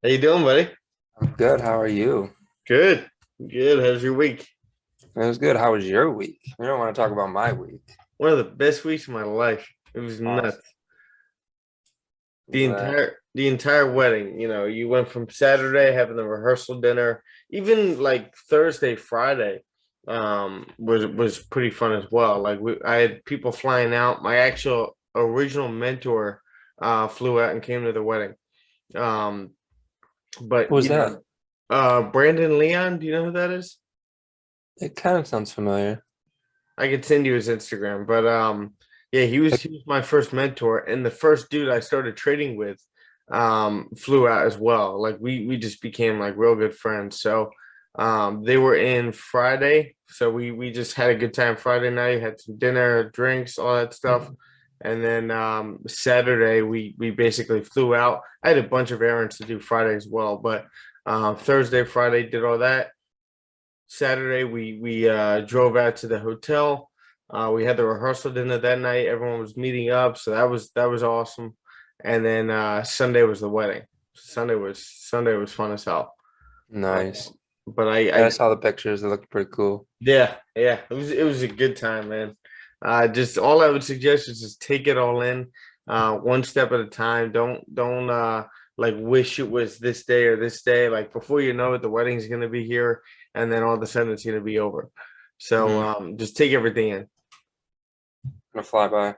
How you doing, buddy? I'm good. How are you? Good. Good. How's your week? It was good. How was your week? We don't want to talk about my week. One of the best weeks of my life. It was Awesome. nuts. I'm The glad. entire wedding, you went from Saturday having the rehearsal dinner, even like Thursday, Friday, was pretty fun as well. I had people flying out. My actual original mentor flew out and came to the wedding. Um, What but was that? Brandon Leon, do you know who that is? It kind of sounds familiar. I could send you his Instagram, but yeah, he was my first mentor, and the first dude I started trading with flew out as well. Like we just became like real good friends. So they were in Friday, so we just had a good time Friday night, had some dinner, drinks, all that stuff. And then Saturday we basically flew out. I had a bunch of errands to do Friday as well, but Thursday, Friday did all that. Saturday, we drove out to the hotel. We had the rehearsal dinner that night. Everyone was meeting up, so that was awesome. And then Sunday was the wedding. Sunday was fun as hell. Uh, Nice. but I, Yeah, I I saw the pictures. They look pretty cool. yeah, it was a good time, man. Just all I would suggest is just take it all in, one step at a time. Don't like wish it was this day or this day. Like before you know it, the wedding's gonna be here, and then all of a sudden it's gonna be over. So Mm-hmm. just take everything in. Gonna fly by.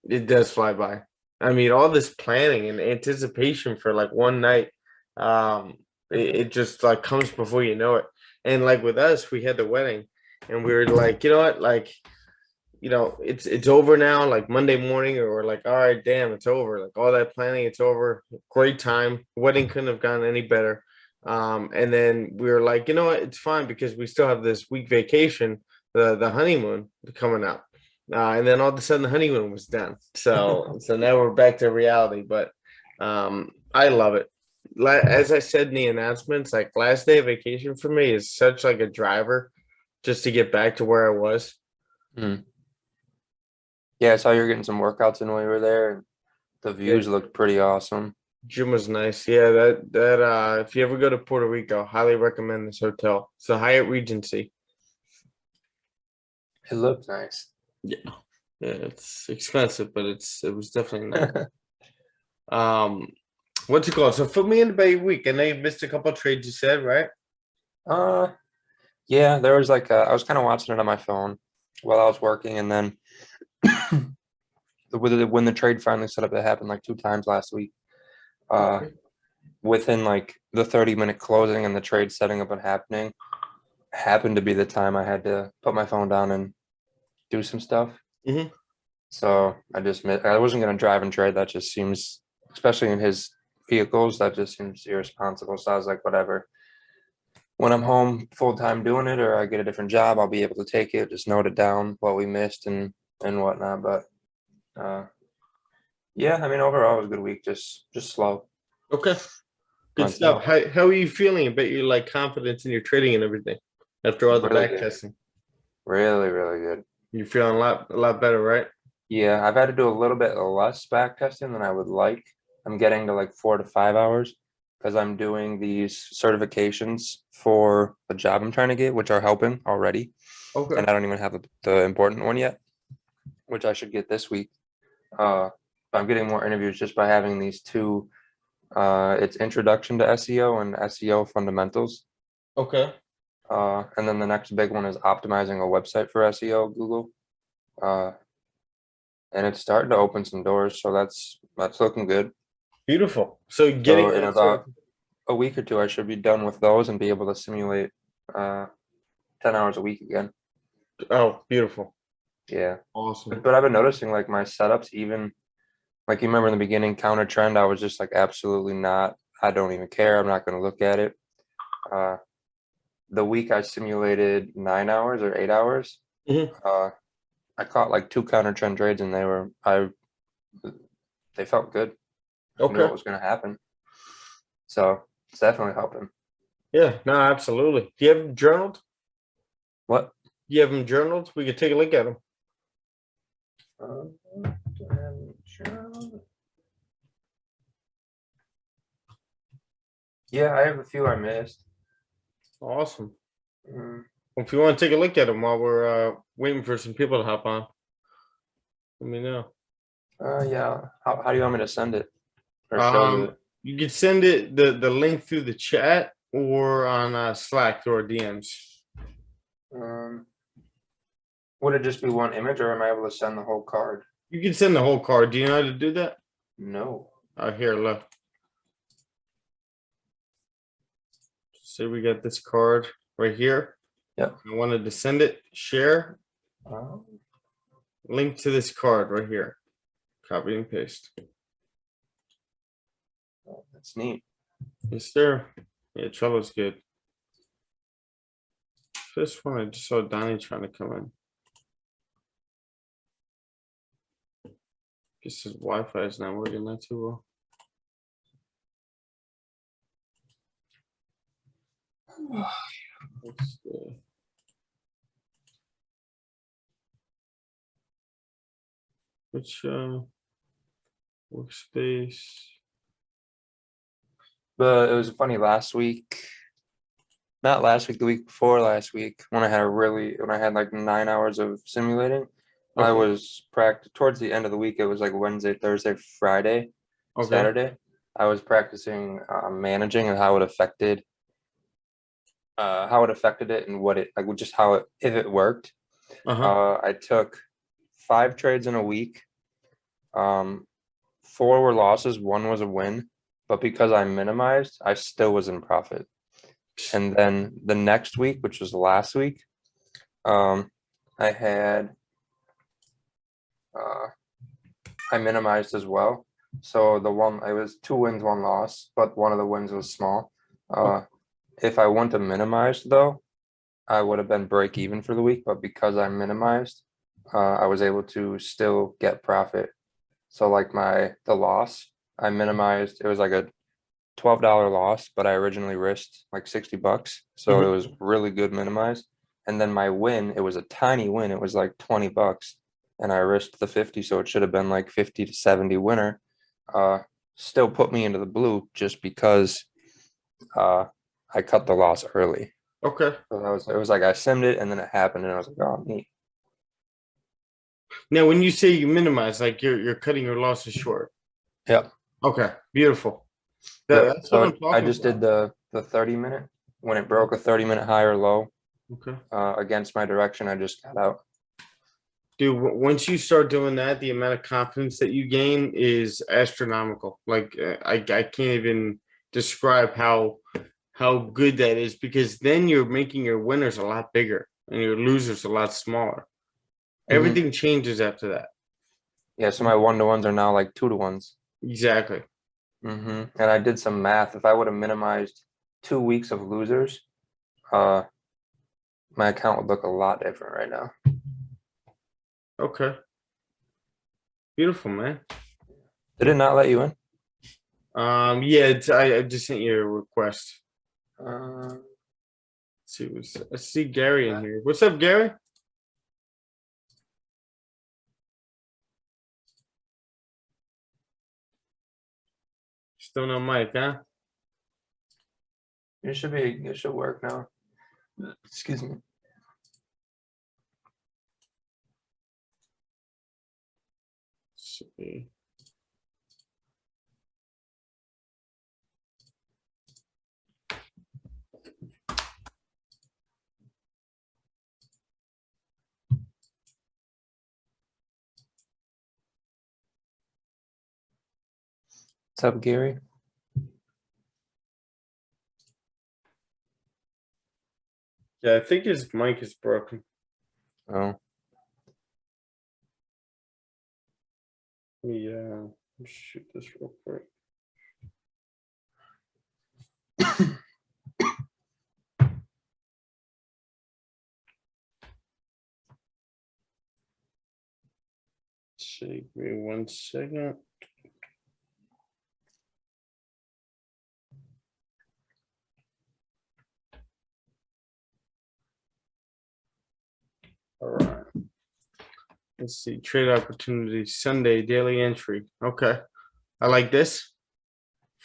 It does fly by. I mean, all this planning and anticipation for like one night, um, it just like comes before you know it. And like with us, we had the wedding, and we were like, you know what, like it's over now, like Monday morning, or we're like, all right, damn, it's over. Like all that planning, it's over. Great time. Wedding couldn't have gone any better. And then we were like, you know what, it's fine because we still have this week vacation, the honeymoon coming up. And then all of a sudden the honeymoon was done. So now we're back to reality. But I love it. As I said in the announcements, like last day of vacation for me is such like a driver just to get back to where I was. Mm. Yeah, I saw you were getting some workouts in while you were there. And the Yeah. views looked pretty awesome. Gym was nice. Yeah, that if you ever go to Puerto Rico, highly recommend this hotel. It's the Hyatt Regency. It looked nice. Yeah. Yeah, it's expensive, but it was definitely nice. Um, what's it called? So put me in about your week. I know you missed a couple of trades you said, right? Uh, yeah, there was like I was kind of watching it on my phone while I was working, and then when the trade finally set up, it happened like two times last week. Uh, Okay. Within like the 30-minute closing and the trade setting up and happening happened to be the time I had to put my phone down and do some stuff. Hmm. So I wasn't going to drive and trade. That just seems, especially in his vehicles, that just seems irresponsible. So I was like, whatever. When I'm home full time doing it, or I get a different job, I'll be able to take it, just note it down what we missed and whatnot. But uh, yeah, I mean, overall, it was a good week. Just slow. Okay. Good But stuff. How are you feeling about your like confidence in your trading and everything after all the really back good, testing? really, really good. You're feeling a lot better, right? Yeah, I've had to do a little bit less back testing than I would like. I'm getting to like 4 to 5 hours because I'm doing these certifications for the job I'm trying to get, which are helping already. Okay. And I don't even have the important one yet, which I should get this week. Uh, I'm getting more interviews just by having these two. It's Introduction to SEO and SEO Fundamentals. Okay. And then the next big one is optimizing a website for SEO, Google. Uh, and it's starting to open some doors, so that's looking good. Beautiful. So So getting in that sort about of a week or two, I should be done with those and be able to simulate uh 10 hours a week again. oh, beautiful. Yeah. Awesome. But I've been noticing like my setups, even like you remember in the beginning, counter trend, I was just like absolutely not. I don't even care. I'm not going to look at it. Uh, the week I simulated 9 hours or 8 hours, Mhm. uh, I caught like two counter trend trades and they felt good. I knew Okay. what was going to happen. So it's definitely helping. Yeah, no, absolutely. Do you have them journaled? What? You have them journaled? We could take a look at them. Uh, Yeah, I have a few I missed. Awesome. Mm, Well, if you want to take a look at them while we're waiting for some people to hop on, let me know. yeah. How do you want me to send it or show you Um, it? you can send it the link through the chat or on Slack through our DMs. Um, would it just be one image, or am I able to send the whole card? You can send the whole card. Do you know how to do that? No. Here, look. Say we got this card right here. Yep. I wanted to send it, share, Oh, link to this card right here. Copy and paste. that's neat. Yes, sir. Yeah, Trello's good. This one, I just saw Donnie trying to come in. Guess his Wi-Fi is not working that too well. Let's see. Which workspace? But it was funny last week. Not last week, the week before last week, when I had like 9 hours of simulating. I Okay. was towards the end of the week. It was like Wednesday, Thursday, Friday, Okay. Saturday. I was practicing managing and how it affected it and what it like just how it if it worked. Uh-huh. I took 5 trades in a week. 4 were losses, 1 was a win, but because I minimized, I still was in profit. And then the next week, which was last week, I had I minimized as well. So it was 2 wins, 1 loss, but one of the wins was small. Okay. If I wouldn't have minimized though, I would have been break even for the week, but because I minimized, I was able to still get profit. So like the loss, I minimized. It was like a $12 loss, but I originally risked like $60, so it Mhm. was really good minimized. And then my win, it was a tiny win. It was like $20, and I risked the 50, so it should have been like 50 to 70 winner. Uh, Still put me into the blue just because I cut the loss early. Okay. So it was like I simmed it and then it happened and I was like, oh neat. Now, when you say you minimize, like you're cutting your losses short. Yep. Okay. Beautiful. Yep. That's what I'm So I talking just did about. the 30-minute when it broke a 30-minute high or low Okay. against my direction, I just got out. Dude, once you start doing that, the amount of confidence that you gain is astronomical. Like I can't even describe how good that is because then you're making your winners a lot bigger and your losers a lot smaller. Mhm. Everything changes after that. Yeah, so my 1-to-1s are now like 2-to-1s. Exactly. And I did some math. If I would have minimized 2 weeks of losers, uh, my account would look a lot different right now. Okay. Beautiful, man. Did it not let you in? Yeah, I just sent you a request. Uh, Let's see, I see Gary in here. What's up, Gary? Still no mic, huh? it should work now. Excuse me. Should be. What's up, Gary? Yeah, I think his mic is broken. Oh, Yeah, shoot this real quick. Give me 1 second. All right. Let's see. Trade opportunity Sunday daily entry. Okay. I like this.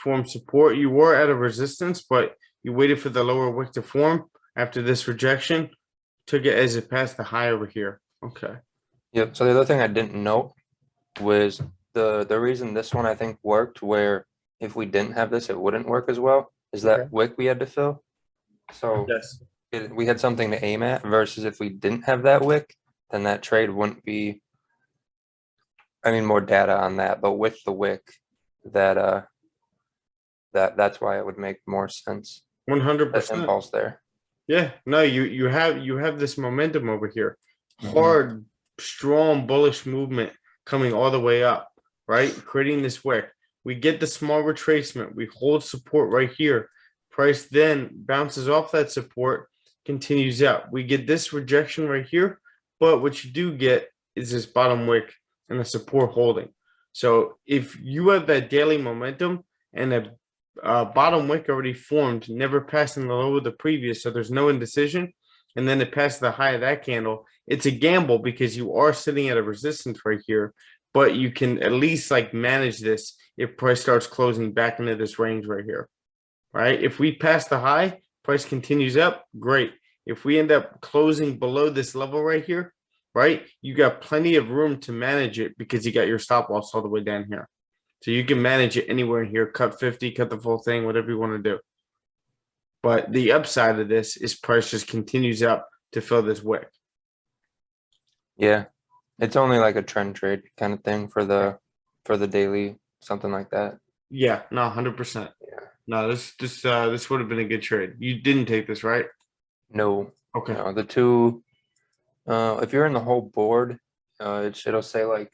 form support. You were at a resistance, but you waited for the lower wick to form after this rejection. Took it as it passed the high over here. Okay. Yep. So the other thing I didn't note was the reason this one I think worked, where if we didn't have this, it wouldn't work as well, is Okay. that wick we had to fill. So Yes. we had something to aim at versus if we didn't have that wick, then that trade wouldn't be, I mean, more data on that, but with the wick, that that's why it would make more sense. That 100%. impulse there. Yeah. No, you have this momentum over here. Mhm. Hard, strong, bullish movement coming all the way up, right? Creating this wick. We get the small retracement. We hold support right here. Price then bounces off that support, continues up. We get this rejection right here, but what you do get is this bottom wick and the support holding. So if you have that daily momentum and a bottom wick already formed, never passing the low of the previous, so there's no indecision, and then it passes the high of that candle, it's a gamble because you are sitting at a resistance right here, but you can at least like manage this if price starts closing back into this range right here, right? If we pass the high, price continues up, great. If we end up closing below this level right here, right, you got plenty of room to manage it because you got your stop loss all the way down here. So you can manage it anywhere in here, cut 50, cut the full thing, whatever you want to do. But the upside of this is price just continues up to fill this wick. Yeah. It's only like a trend trade kind of thing for the daily, something like that. Yeah, no, 100%. Yeah. No, this would have been a good trade. You didn't take this, right? No. Okay. No, the two, if you're in the whole board, it'll say like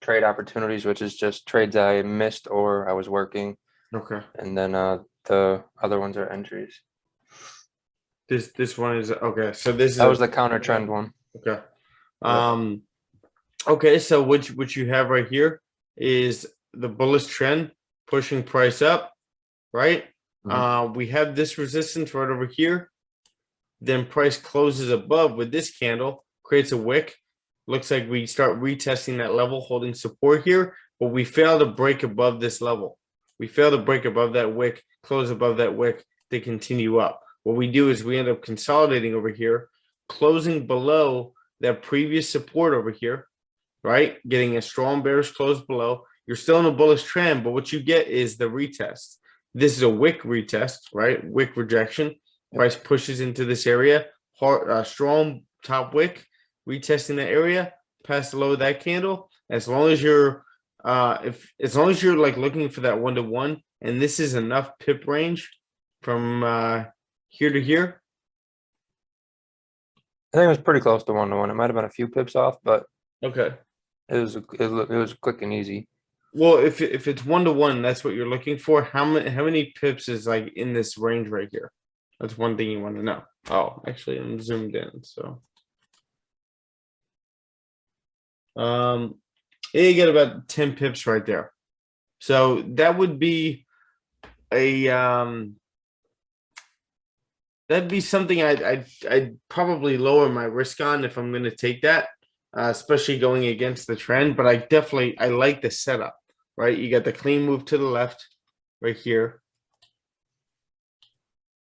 trade opportunities, which is just trades I missed or I was working. Okay. And then the other ones are entries. This one is okay. So this is That was the counter trend one. okay. Okay, so what you have right here is the bullish trend pushing price up, right? We have this resistance right over here. Then price closes above with this candle, creates a wick. Looks like we start retesting that level, holding support here, but we fail to break above this level. We fail to break above that wick, close above that wick to continue up. What we do is we end up consolidating over here, closing below that previous support over here, right? Getting a strong bearish close below. You're still in a bullish trend, but what you get is the retest. This is a wick retest, right? Wick rejection. Price pushes into this area, hard, strong top wick, retesting that area, past the low of that candle. As long as you're as long as you're like looking for that 1-to-1, and this is enough pip range from here to here. I think it was pretty close to 1-to-1. It might have been a few pips off, but Okay. it was quick and easy. Well, if it's 1-to-1, that's what you're looking for. How many pips is like in this range right here? That's one thing you want to know. Oh, actually, I'm zoomed in, so you get about 10 pips right there. So that would be a that'd be something I'd probably lower my risk on if I'm going to take that, especially going against the trend. But I like the setup, right? You got the clean move to the left right here.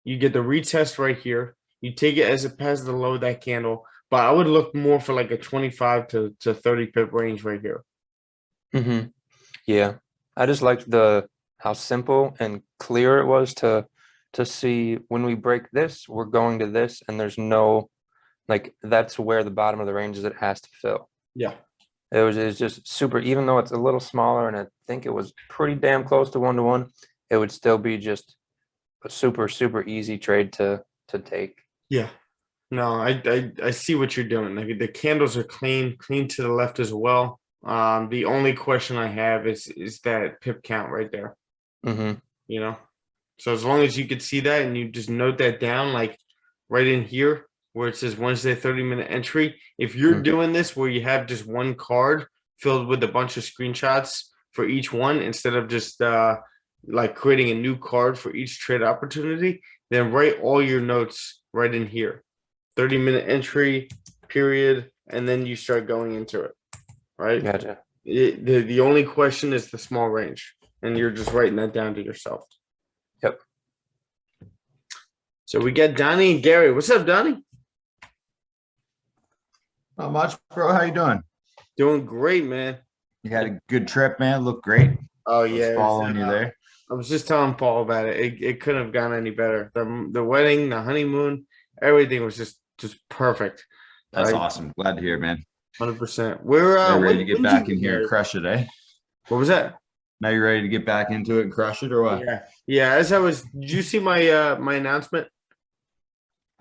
You get the retest right here. You take it as it passes the low of that candle, but I would look more for like a 25 to 30 pip range right here. Yeah, I just liked how simple and clear it was to see when we break this, we're going to this, and there's no like that's where the bottom of the range is. It has to fill. Yeah. It was just super. Even though it's a little smaller, and I think it was pretty damn close to 1-to-1, it would still be just a super easy trade to take. Yeah. No, I see what you're doing. Like the candles are clean to the left as well. The only question I have is that pip count right there. You know, so as long as you could see that and you just note that down, like right in here where it says Wednesday 30-minute entry. If you're doing this where you have just one card filled with a bunch of screenshots for each one instead of just like creating a new card for each trade opportunity, then write all your notes right in here. 30-minute entry period, and then you start going into it, right? Gotcha. The only question is the small range. and you're just writing that down to yourself. Yep. So we got Donnie and Gary. What's up, Donnie? Not much, bro. How you doing? Doing great, man. You had a good trip, man. Looked great. Oh I was yeah, following you there. I was just telling Paul about it. It couldn't have gone any better. The wedding, the honeymoon, everything was just perfect. That's awesome. Glad to hear, man. 100%. We're Now you're ready to get when did back you in get here and married? crush it, eh? What was that? Now you're ready to get back into it and crush it, or what? Yeah. As I was, did you see my announcement?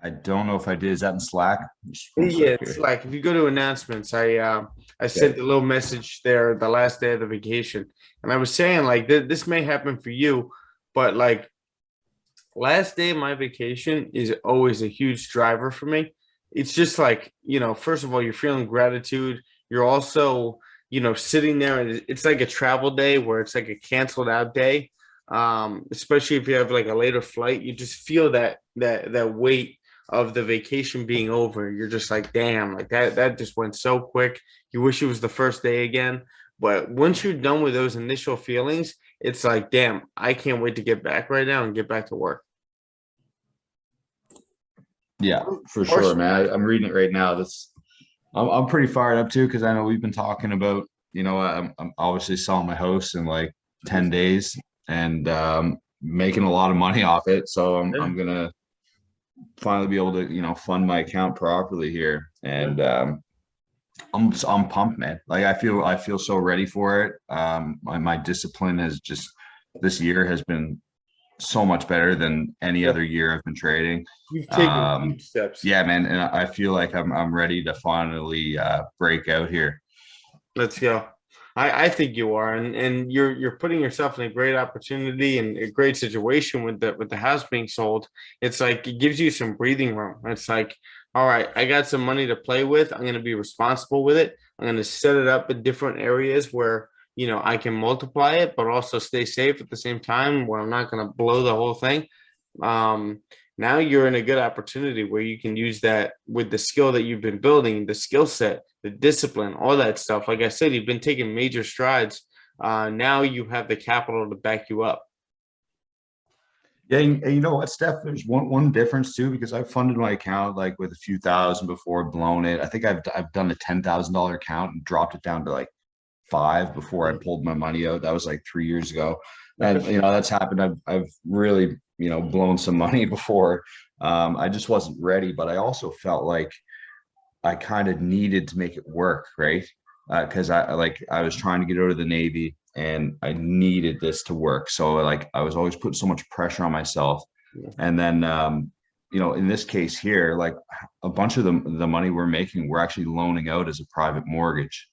I don't know if I did. Is that in Slack? Just one Yeah, sec it's here. like if you go to announcements, I sent a little message there the last day of the vacation, and I was saying like this may happen for you, but like last day of my vacation is always a huge driver for me. It's just like, first of all, you're feeling gratitude. You're also, sitting there and it's like a travel day where it's like a canceled out day. Especially if you have like a later flight, you just feel that weight of the vacation being over. You're just like, damn, like that just went so quick. You wish it was the first day again. But once you're done with those initial feelings, it's like, damn, I can't wait to get back right now and get back to work. Yeah, for sure, man. I'm reading it right now. I'm pretty fired up too because I know we've been talking about, I'm obviously selling my house in like 10 days and making a lot of money off it. So I'm gonna finally be able to, fund my account properly here. And I'm pumped, man. Like I feel so ready for it. My discipline has just this year has been so much better than any other year I've been trading. You've taken huge steps. Yeah, man, and I feel like I'm ready to finally break out here. Let's go. I think you are, and you're putting yourself in a great opportunity and a great situation with the house being sold. It's like it gives you some breathing room. It's like, all right, I got some money to play with. I'm going to be responsible with it. I'm going to set it up in different areas where I can multiply it, but also stay safe at the same time where I'm not going to blow the whole thing. Now you're in a good opportunity where you can use that with the skill that you've been building, the skill set, the discipline, all that stuff. Like I said, you've been taking major strides. Now you have the capital to back you up. Yeah, and you know what, Steph? There's one difference too because I've funded my account like with a few thousand before, blown it. I think I've done a $10,000 account and dropped it down to like 5 before I pulled my money out. That was like 3 years ago, and that's happened. I've really blown some money before. I just wasn't ready, but I also felt like I kind of needed to make it work, right? Because I was trying to get out of the Navy and I needed this to work. So like I was always putting so much pressure on myself, and then in this case here, like a bunch of the money we're making, we're actually loaning out as a private mortgage.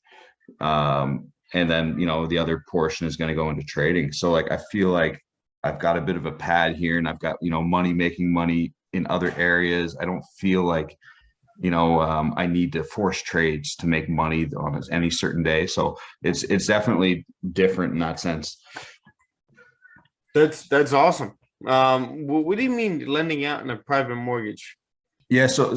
And then the other portion is going to go into trading. So like I feel like I've got a bit of a pad here and I've got money making money in other areas. I don't feel like I need to force trades to make money on any certain day. So it's definitely different in that sense. That's awesome. What do you mean lending out in a private mortgage? Yeah, so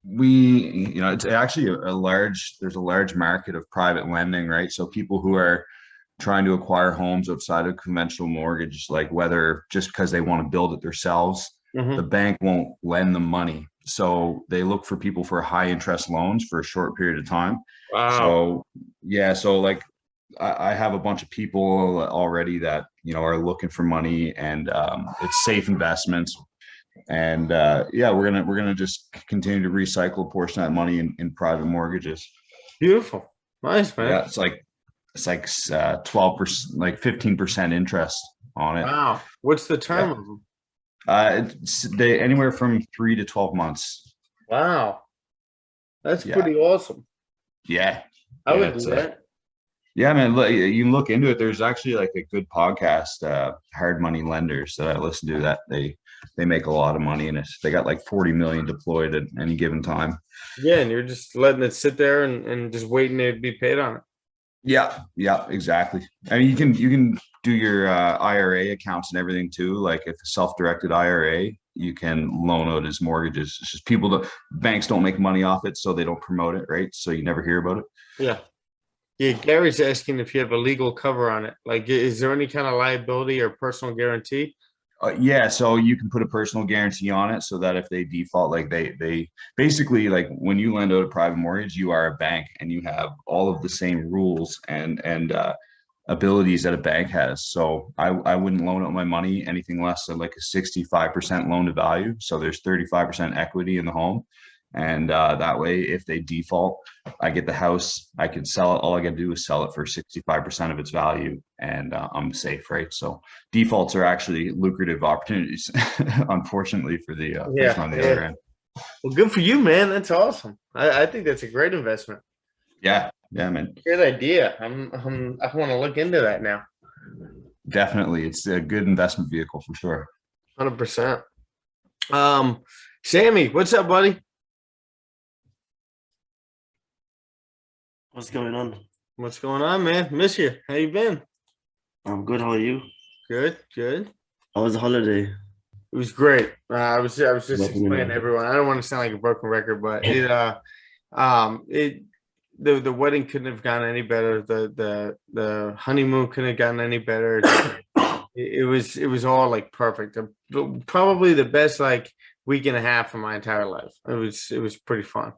we it's actually there's a large market of private lending, right? So people who are trying to acquire homes outside of conventional mortgage, like whether just because they want to build it themselves, the bank won't lend them money. So they look for people for high interest loans for a short period of time. Wow. So yeah, so like I have a bunch of people already that are looking for money, and it's safe investments. And yeah, we're gonna just continue to recycle a portion of that money in private mortgages. Beautiful. Nice, man. Yeah, it's like 12%, like 15% interest on it. Wow. What's the term of them? They anywhere from 3 to 12 months. Wow. That's pretty awesome. Yeah. I would do that. Yeah, man. Look, you can look into it. There's actually like a good podcast, Hard Money Lenders, that I listen to. That they make a lot of money in it. They got like 40 million deployed at any given time. Yeah, and you're just letting it sit there and just waiting to be paid on it. Yeah, exactly. I mean, you can do your IRA accounts and everything too. Like if a self-directed IRA, you can loan out as mortgages. It's just banks don't make money off it, so they don't promote it, right? So you never hear about it. Yeah. Yeah, Gary's asking if you have a legal cover on it. Like, is there any kind of liability or personal guarantee? Yeah, so you can put a personal guarantee on it so that if they default, like they basically, like when you lend out a private mortgage, you are a bank and you have all of the same rules and abilities that a bank has. So I wouldn't loan out my money anything less than like a 65% loan to value. So there's 35% equity in the home. And that way, if they default, I get the house, I can sell it. All I got to do is sell it for 65% of its value, and I'm safe, right? So defaults are actually lucrative opportunities, unfortunately, for the person Yeah, on the yeah. other end. Well, good for you, man. That's awesome. I think that's a great investment. Yeah, yeah, man. Great idea. I want to look into that now. Definitely. It's a good investment vehicle for sure. 100%. Sammy, what's up, buddy? What's going on? What's going on, man? Miss you. How you been? I'm good. How are you? Good, good. How was the holiday? It was great. I was just Let me explaining know. to everyone. I don't want to sound like a broken record, but it the wedding couldn't have gone any better. The honeymoon couldn't have gotten any better. It was all like perfect. Probably the best like week and a half of my entire life. It was pretty fun.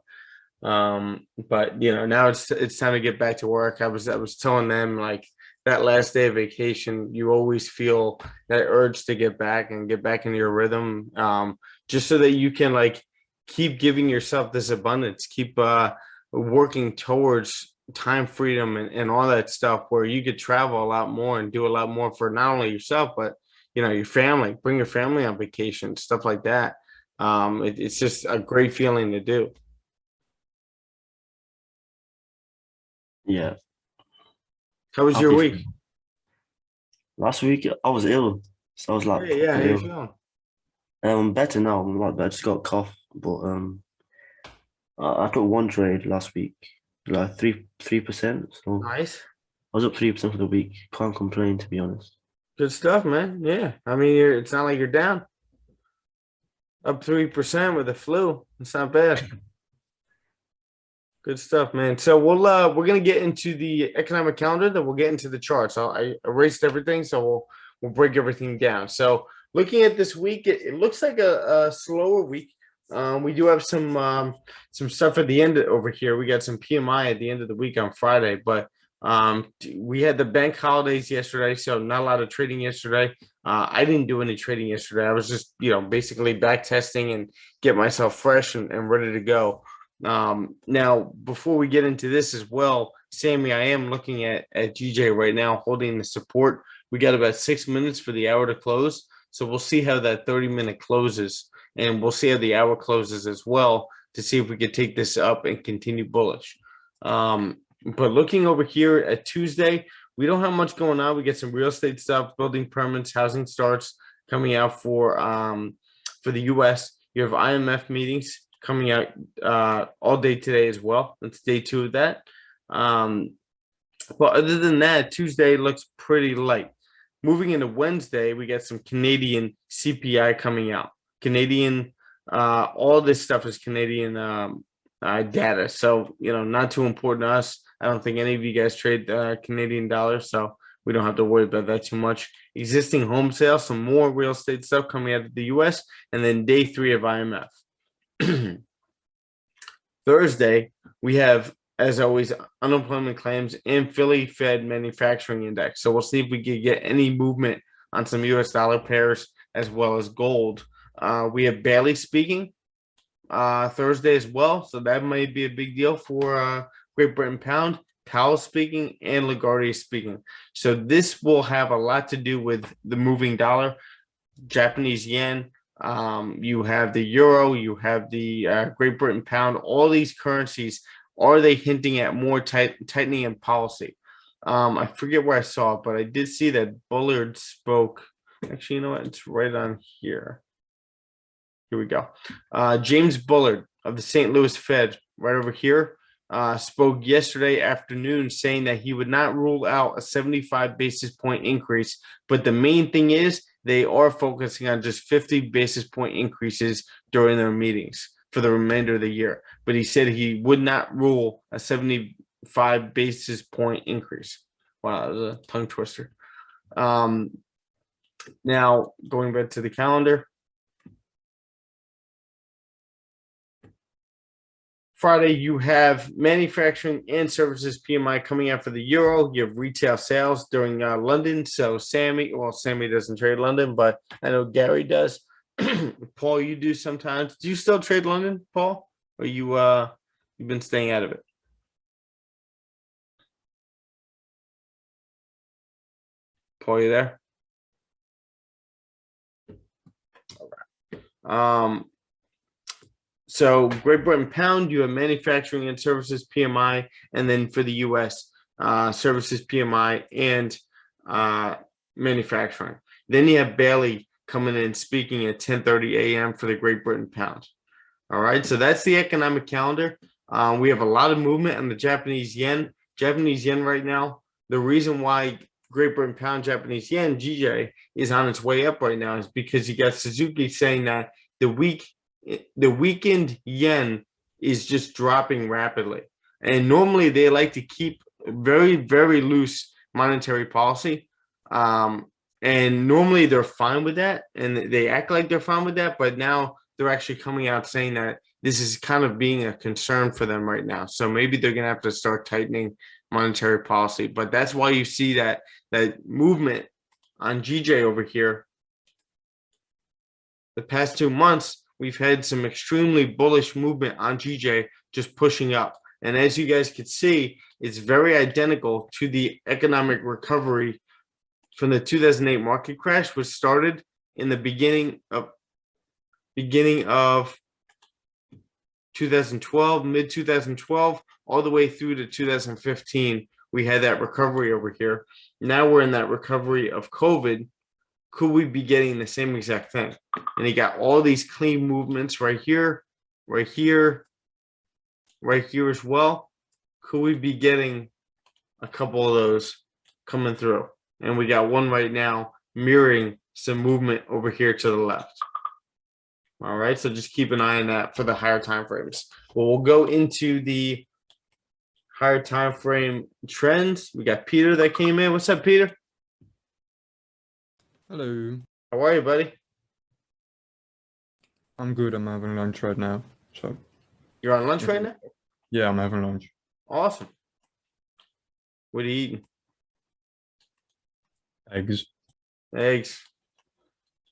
But now it's time to get back to work. I was telling them like that last day of vacation, you always feel that urge to get back and get back into your rhythm. Just so that you can like keep giving yourself this abundance, keep working towards time freedom and all that stuff where you could travel a lot more and do a lot more for not only yourself, but your family, bring your family on vacation, stuff like that. It's just a great feeling to do. Yeah. How was your Happy. week? Last week I was ill, so I was like Yeah, how you ill. feeling? I'm better now. I'm like, I just got a cough, but I took one trade last week, like 3%. So Nice. I was up 3% for the week. Can't complain, to be honest. Good stuff, man. Yeah. I mean, it's not like you're down. Up 3% with the flu. It's not bad. Good stuff, man. So we're gonna get into the economic calendar, then we'll get into the charts. I erased everything, so we'll break everything down. So looking at this week, it looks like a slower week. We do have some stuff at the end over here. We got some PMI at the end of the week on Friday, but we had the bank holidays yesterday, so not a lot of trading yesterday. I didn't do any trading yesterday. I was just basically back testing and get myself fresh and ready to go. Now, before we get into this as well, Sammy, I am looking at GJ right now, holding the support. We got about 6 minutes for the hour to close. So we'll see how that 30-minute closes, and we'll see how the hour closes as well to see if we could take this up and continue bullish. But looking over here at Tuesday, we don't have much going on. We get some real estate stuff, building permits, housing starts coming out for the US. You have IMF meetings coming out all day today as well. That's day 2 of that. But other than that, Tuesday looks pretty light. Moving into Wednesday, we got some Canadian CPI coming out. Canadian, all this stuff is Canadian data. So, not too important to us. I don't think any of you guys trade Canadian dollars, so we don't have to worry about that too much. Existing home sales, some more real estate stuff coming out of the US, and then day 3 of IMF. Thursday, we have, as always, unemployment claims and Philly Fed manufacturing index. So we'll see if we can get any movement on some US dollar pairs as well as gold. We have Bailey speaking Thursday as well. So that might be a big deal for Great Britain pound. Powell speaking and LaGuardia speaking. So this will have a lot to do with the moving dollar, Japanese yen. You have the euro, you have the Great Britain pound. All these currencies, are they hinting at more tightening in policy? I forget where I saw it, but I did see that Bullard spoke. Actually, you know what? It's right on here. Here we go. James Bullard of the St. Louis Fed, right over here, spoke yesterday afternoon saying that he would not rule out a 75 basis point increase. But the main thing is they are focusing on just 50 basis point increases during their meetings for the remainder of the year. But he said he would not rule a 75 5 basis point increase. Wow, that was a tongue twister. Now going back to the calendar. Friday, you have manufacturing and services PMI coming out for the euro. You have retail sales during London. So Sammy doesn't trade London, but I know Gary does. Paul, you do sometimes. Do you still trade London, Paul? Or you've been staying out of it? Paul, you there? All right. So Great Britain pound, you have manufacturing and services PMI, and then for the US, services PMI and manufacturing. Then you have Bailey coming in speaking at 10:30 a.m. for the Great Britain pound. All right, so that's the economic calendar. We have a lot of movement on the Japanese yen. Japanese yen right now, the reason why Great Britain pound, Japanese yen, GJ, is on its way up right now is because you got Suzuki saying that the weakened yen is just dropping rapidly. And normally they like to keep very, very loose monetary policy. And normally they're fine with that and they act like they're fine with that. But now they're actually coming out saying that this is kind of being a concern for them right now. So maybe they're going to have to start tightening monetary policy. But that's why you see that movement on GJ over here. The past 2 months, we've had some extremely bullish movement on GJ just pushing up. And as you guys can see, it's very identical to the economic recovery from the 2008 market crash, which started in the beginning of 2012, mid 2012, all the way through to 2015. We had that recovery over here. Now we're in that recovery of COVID. Could we be getting the same exact thing? And you got all these clean movements right here, right here, right here as well. Could we be getting a couple of those coming through? And we got one right now mirroring some movement over here to the left. All right, so just keep an eye on that for the higher time frames. Well, we'll go into the higher time frame trends. We got Peter that came in. What's up, Peter? Hello, How are you, buddy? I'm good. I'm having lunch right now. So, You're on lunch right now? yeah, I'm having lunch. Awesome. What are you eating? Eggs. Eggs.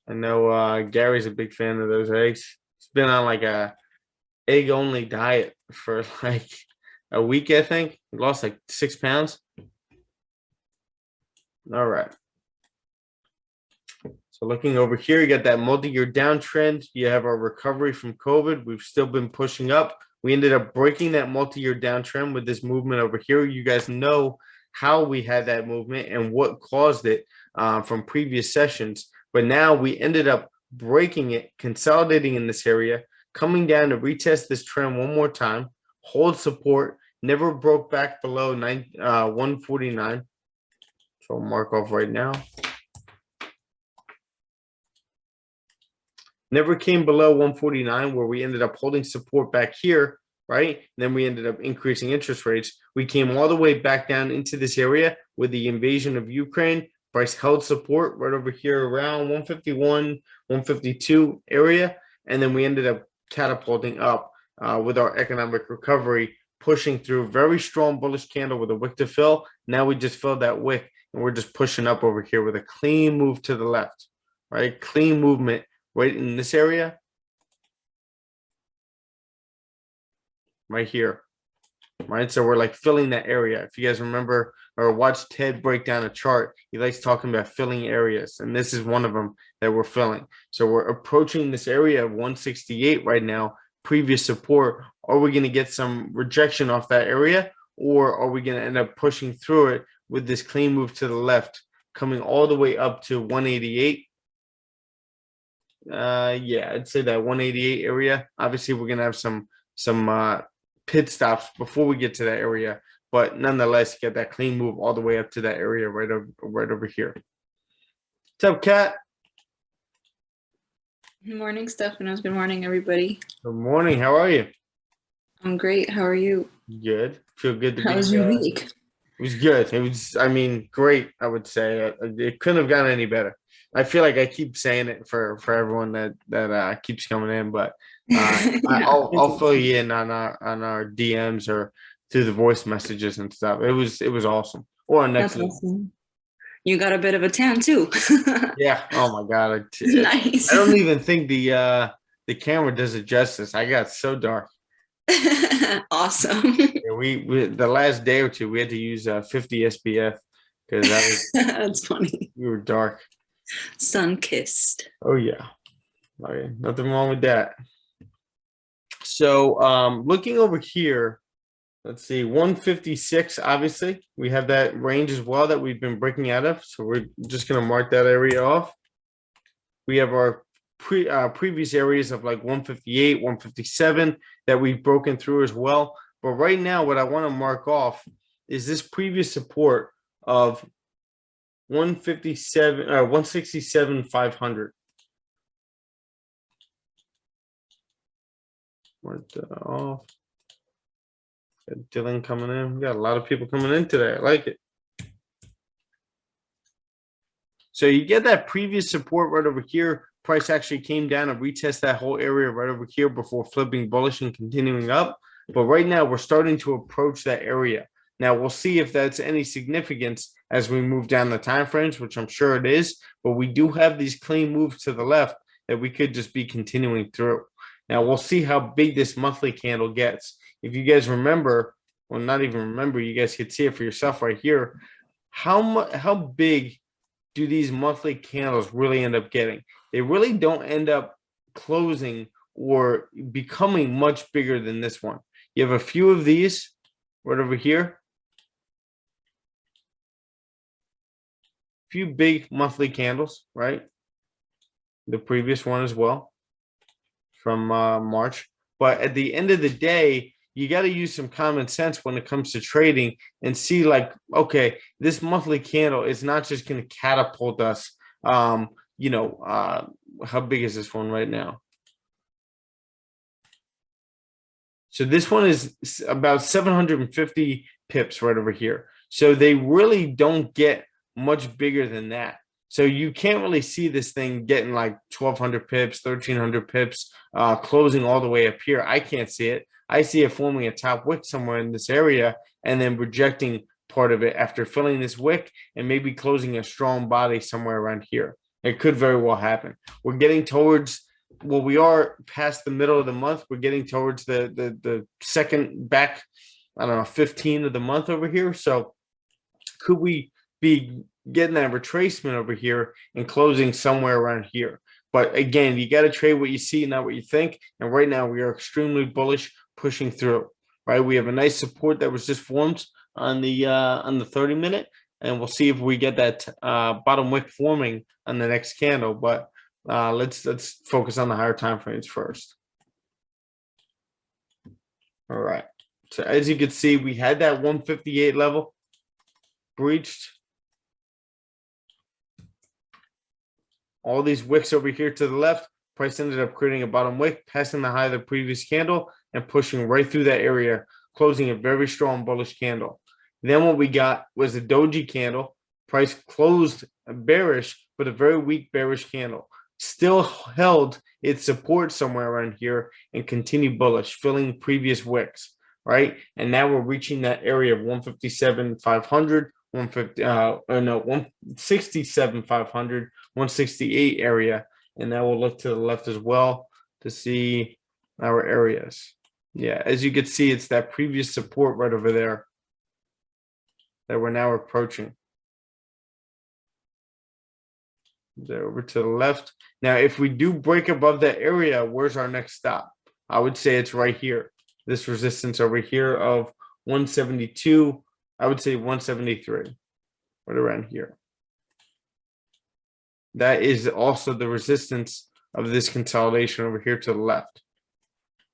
I know Gary's a big fan of those eggs. He's been on like a egg only diet for like a week, I think. He lost like 6 pounds. All right. So looking over here, you got that multi-year downtrend. You have our recovery from COVID. We've still been pushing up. We ended up breaking that multi-year downtrend with this movement over here. You guys know how we had that movement and what caused it from previous sessions. But now we ended up breaking it, consolidating in this area, coming down to retest this trend one more time, hold support, never broke back below 149. So I'll mark off right now. Never came below 149, where we ended up holding support back here, right? And then we ended up increasing interest rates. We came all the way back down into this area with the invasion of Ukraine. Price held support right over here around 151, 152 area. And then we ended up catapulting up with our economic recovery, pushing through very strong bullish candle with a wick to fill. Now we just filled that wick and we're just pushing up over here with a clean move to the left, right? Clean movement right in this area. Right here. Right. So we're like filling that area. If you guys remember or watch Ted break down a chart, he likes talking about filling areas. And this is one of them that we're filling. So we're approaching this area of 168 right now, previous support. Are we going to get some rejection off that area? Or are we going to end up pushing through it with this clean move to the left, coming all the way up to 188? Yeah, I'd say that 188 area. Obviously, we're going to have some pit stops before we get to that area, but nonetheless, get that clean move all the way up to that area right over here. What's up, Kat? Good morning, Stephanos. Good morning, everybody. Good morning. How are you? I'm great. How are you? Good. Feel good to How be. was your week? It was good. It was, I mean, great. I would say it couldn't have gotten any better. I feel like I keep saying it for everyone that keeps coming in, but I'll fill you in on our DMs or through the voice messages and stuff. It was awesome. Or next That's week. awesome. You got a bit of a tan too. Yeah. Oh my God. Nice. I don't even think the camera does it justice. I got so dark. Awesome. Yeah, we the last day or two we had to use 50 SPF because That's funny. we were dark. Sun kissed. Oh yeah. Okay, nothing wrong with that. So looking over here, let's see, 156. Obviously, we have that range as well that we've been breaking out of. So we're just gonna mark that area off. We have our previous areas of like 158, 157 that we've broken through as well. But right now, what I want to mark off is this previous support of 157 or 167, 500. Mark that off. Got Dylan coming in. We got a lot of people coming in today. I like it. So you get that previous support right over here. Price actually came down and retest that whole area right over here before flipping bullish and continuing up. But right now we're starting to approach that area. Now we'll see if that's any significance as we move down the time frames, which I'm sure it is. But we do have these clean moves to the left that we could just be continuing through. Now we'll see how big this monthly candle gets. If you guys remember, well, not even remember, you guys could see it for yourself right here. How big do these monthly candles really end up getting? They really don't end up closing or becoming much bigger than this one. You have a few of these right over here. Few big monthly candles, right? The previous one as well from March. But at the end of the day, you got to use some common sense when it comes to trading and see like, okay, this monthly candle is not just going to catapult us. How big is this one right now? So this one is about 750 pips right over here. So they really don't get much bigger than that. So you can't really see this thing getting like 1,200 pips, 1,300 pips, closing all the way up here. I can't see it. I see it forming a top wick somewhere in this area and then rejecting part of it after filling this wick and maybe closing a strong body somewhere around here. It could very well happen. We're getting towards, well, we are past the middle of the month. We're getting towards the second back, I don't know, 15 of the month over here. So could we be getting that retracement over here and closing somewhere around here? But again, you got to trade what you see, not what you think. And right now we are extremely bullish, pushing through. Right, we have a nice support that was just formed on the 30-minute, and we'll see if we get that bottom wick forming on the next candle. But let's focus on the higher time frames first. All right. So as you can see, we had that 158 level breached. All these wicks over here to the left. Price ended up creating a bottom wick, passing the high of the previous candle and pushing right through that area, closing a very strong bullish candle. Then what we got was a doji candle. Price closed bearish, but a very weak bearish candle. Still held its support somewhere around here and continued bullish, filling previous wicks, right? And now we're reaching that area of 157, 500, 167, 500, 168 area. And now we'll look to the left as well to see our areas. Yeah, as you can see, it's that previous support right over there that we're now approaching. There over to the left. Now, if we do break above that area, where's our next stop? I would say it's right here. This resistance over here of 172, I would say 173, right around here. That is also the resistance of this consolidation over here to the left,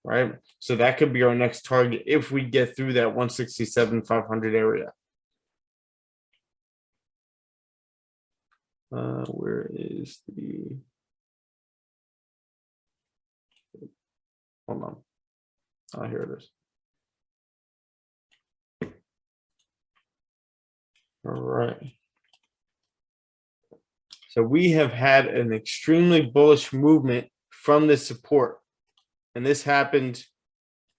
right? So that could be our next target if we get through that 167, 500 area. Where is the, hold on. Oh, here it is. All right. So we have had an extremely bullish movement from this support. And this happened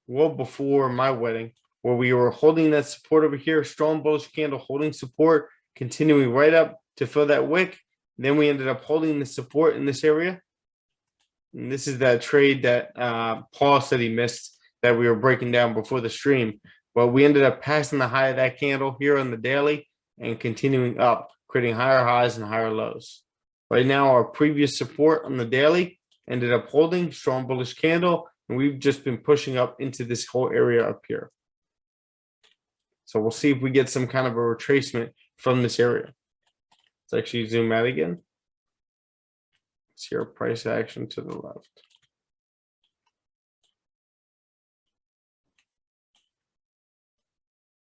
well before my wedding, where we were holding that support over here, strong bullish candle, holding support, continuing right up to fill that wick. Then we ended up holding the support in this area. And this is that trade that Paul said he missed that we were breaking down before the stream. But we ended up passing the high of that candle here on the daily and continuing up, creating higher highs and higher lows. Right now, our previous support on the daily ended up holding strong bullish candle, and we've just been pushing up into this whole area up here. So we'll see if we get some kind of a retracement from this area. Let's actually zoom out again. See our price action to the left.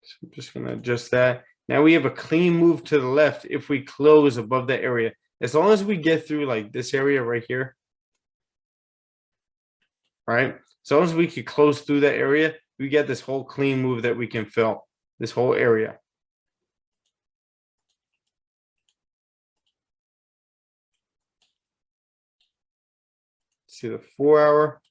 So I'm just going to adjust that. Now we have a clean move to the left if we close above that area. As long as we get through like this area right here, right? As long as we could close through that area, we get this whole clean move that we can fill this whole area. See the 4 hour.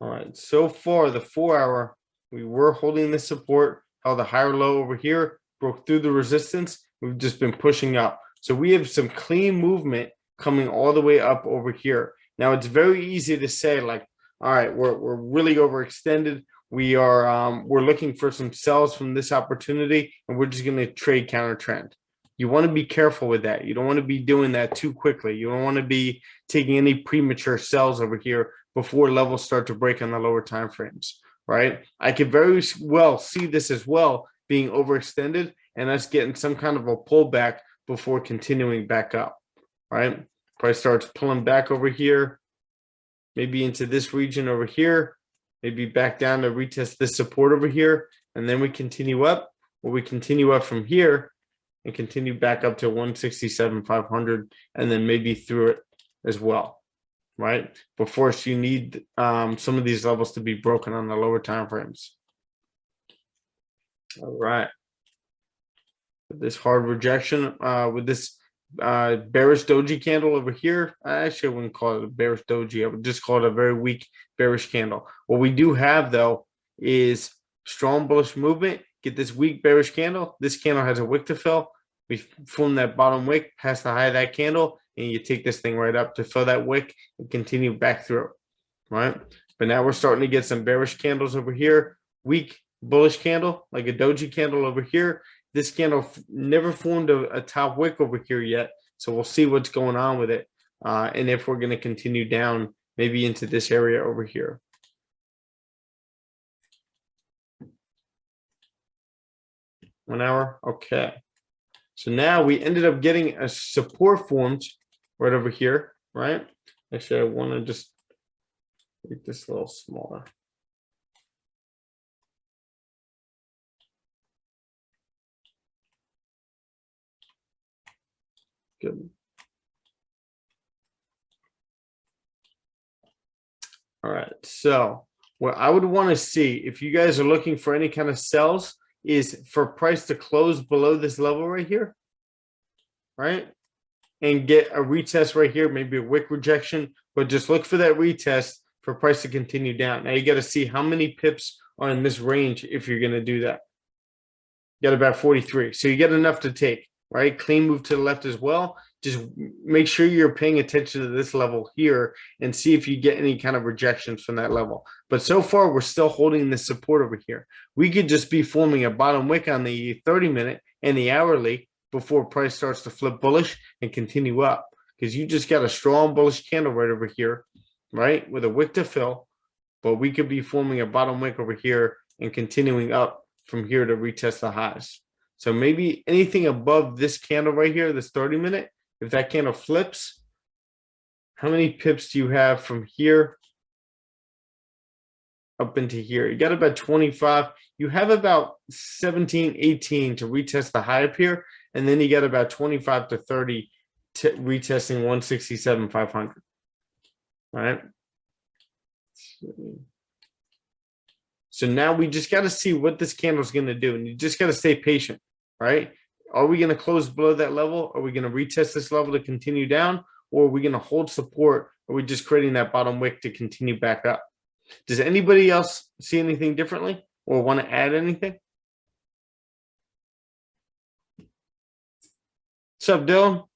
All right, so far the 4 hour, we were holding the support, held a higher low over here, broke through the resistance. We've just been pushing up. So we have some clean movement coming all the way up over here. Now it's very easy to say like, all right, we're really overextended. We're looking for some sells from this opportunity, and we're just going to trade counter trend. You want to be careful with that. You don't want to be doing that too quickly. You don't want to be taking any premature sells over here before levels start to break on the lower time frames, right? I could very well see this as well being overextended and us getting some kind of a pullback before continuing back up, right? Price starts pulling back over here, maybe into this region over here, maybe back down to retest this support over here, and then we continue up, or we continue up from here and continue back up to 167,500, and then maybe through it as well, right? But first, you need some of these levels to be broken on the lower time frames. All right. With this hard rejection, with this bearish doji candle over here, I actually wouldn't call it a bearish doji. I would just call it a very weak bearish candle. What we do have though is strong bullish movement. Get this weak bearish candle. This candle has a wick to fill. We form that bottom wick past the high of that candle, and you take this thing right up to fill that wick and continue back through, right? But now we're starting to get some bearish candles over here, weak bullish candle like a doji candle over here. This candle never formed a top wick over here yet, so we'll see what's going on with it, and if we're going to continue down maybe into this area over here. One hour, okay. So now we ended up getting a support formed right over here, right? Actually, I want to just make this a little smaller. Good. All right, so what I would want to see if you guys are looking for any kind of sells is for price to close below this level right here, right? And get a retest right here, maybe a wick rejection, but just look for that retest for price to continue down. Now you got to see how many pips are in this range if you're going to do that. You got about 43, so you get enough to take, right? Clean move to the left as well. Just make sure you're paying attention to this level here and see if you get any kind of rejections from that level. But so far, we're still holding this support over here. We could just be forming a bottom wick on the 30-minute and the hourly before price starts to flip bullish and continue up, because you just got a strong bullish candle right over here, right, with a wick to fill. But we could be forming a bottom wick over here and continuing up from here to retest the highs. So maybe anything above this candle right here, this 30-minute, if that candle flips, how many pips do you have from here up into here? You got about 25. You have about 17, 18 to retest the high up here. And then you got about 25 to 30 to retesting 167,500. All right. So now we just got to see what this candle is going to do. And you just got to stay patient, right? Are we going to close below that level? Are we going to retest this level to continue down? Or are we going to hold support? Or are we just creating that bottom wick to continue back up? Does anybody else see anything differently or want to add anything? What's up, Dylan?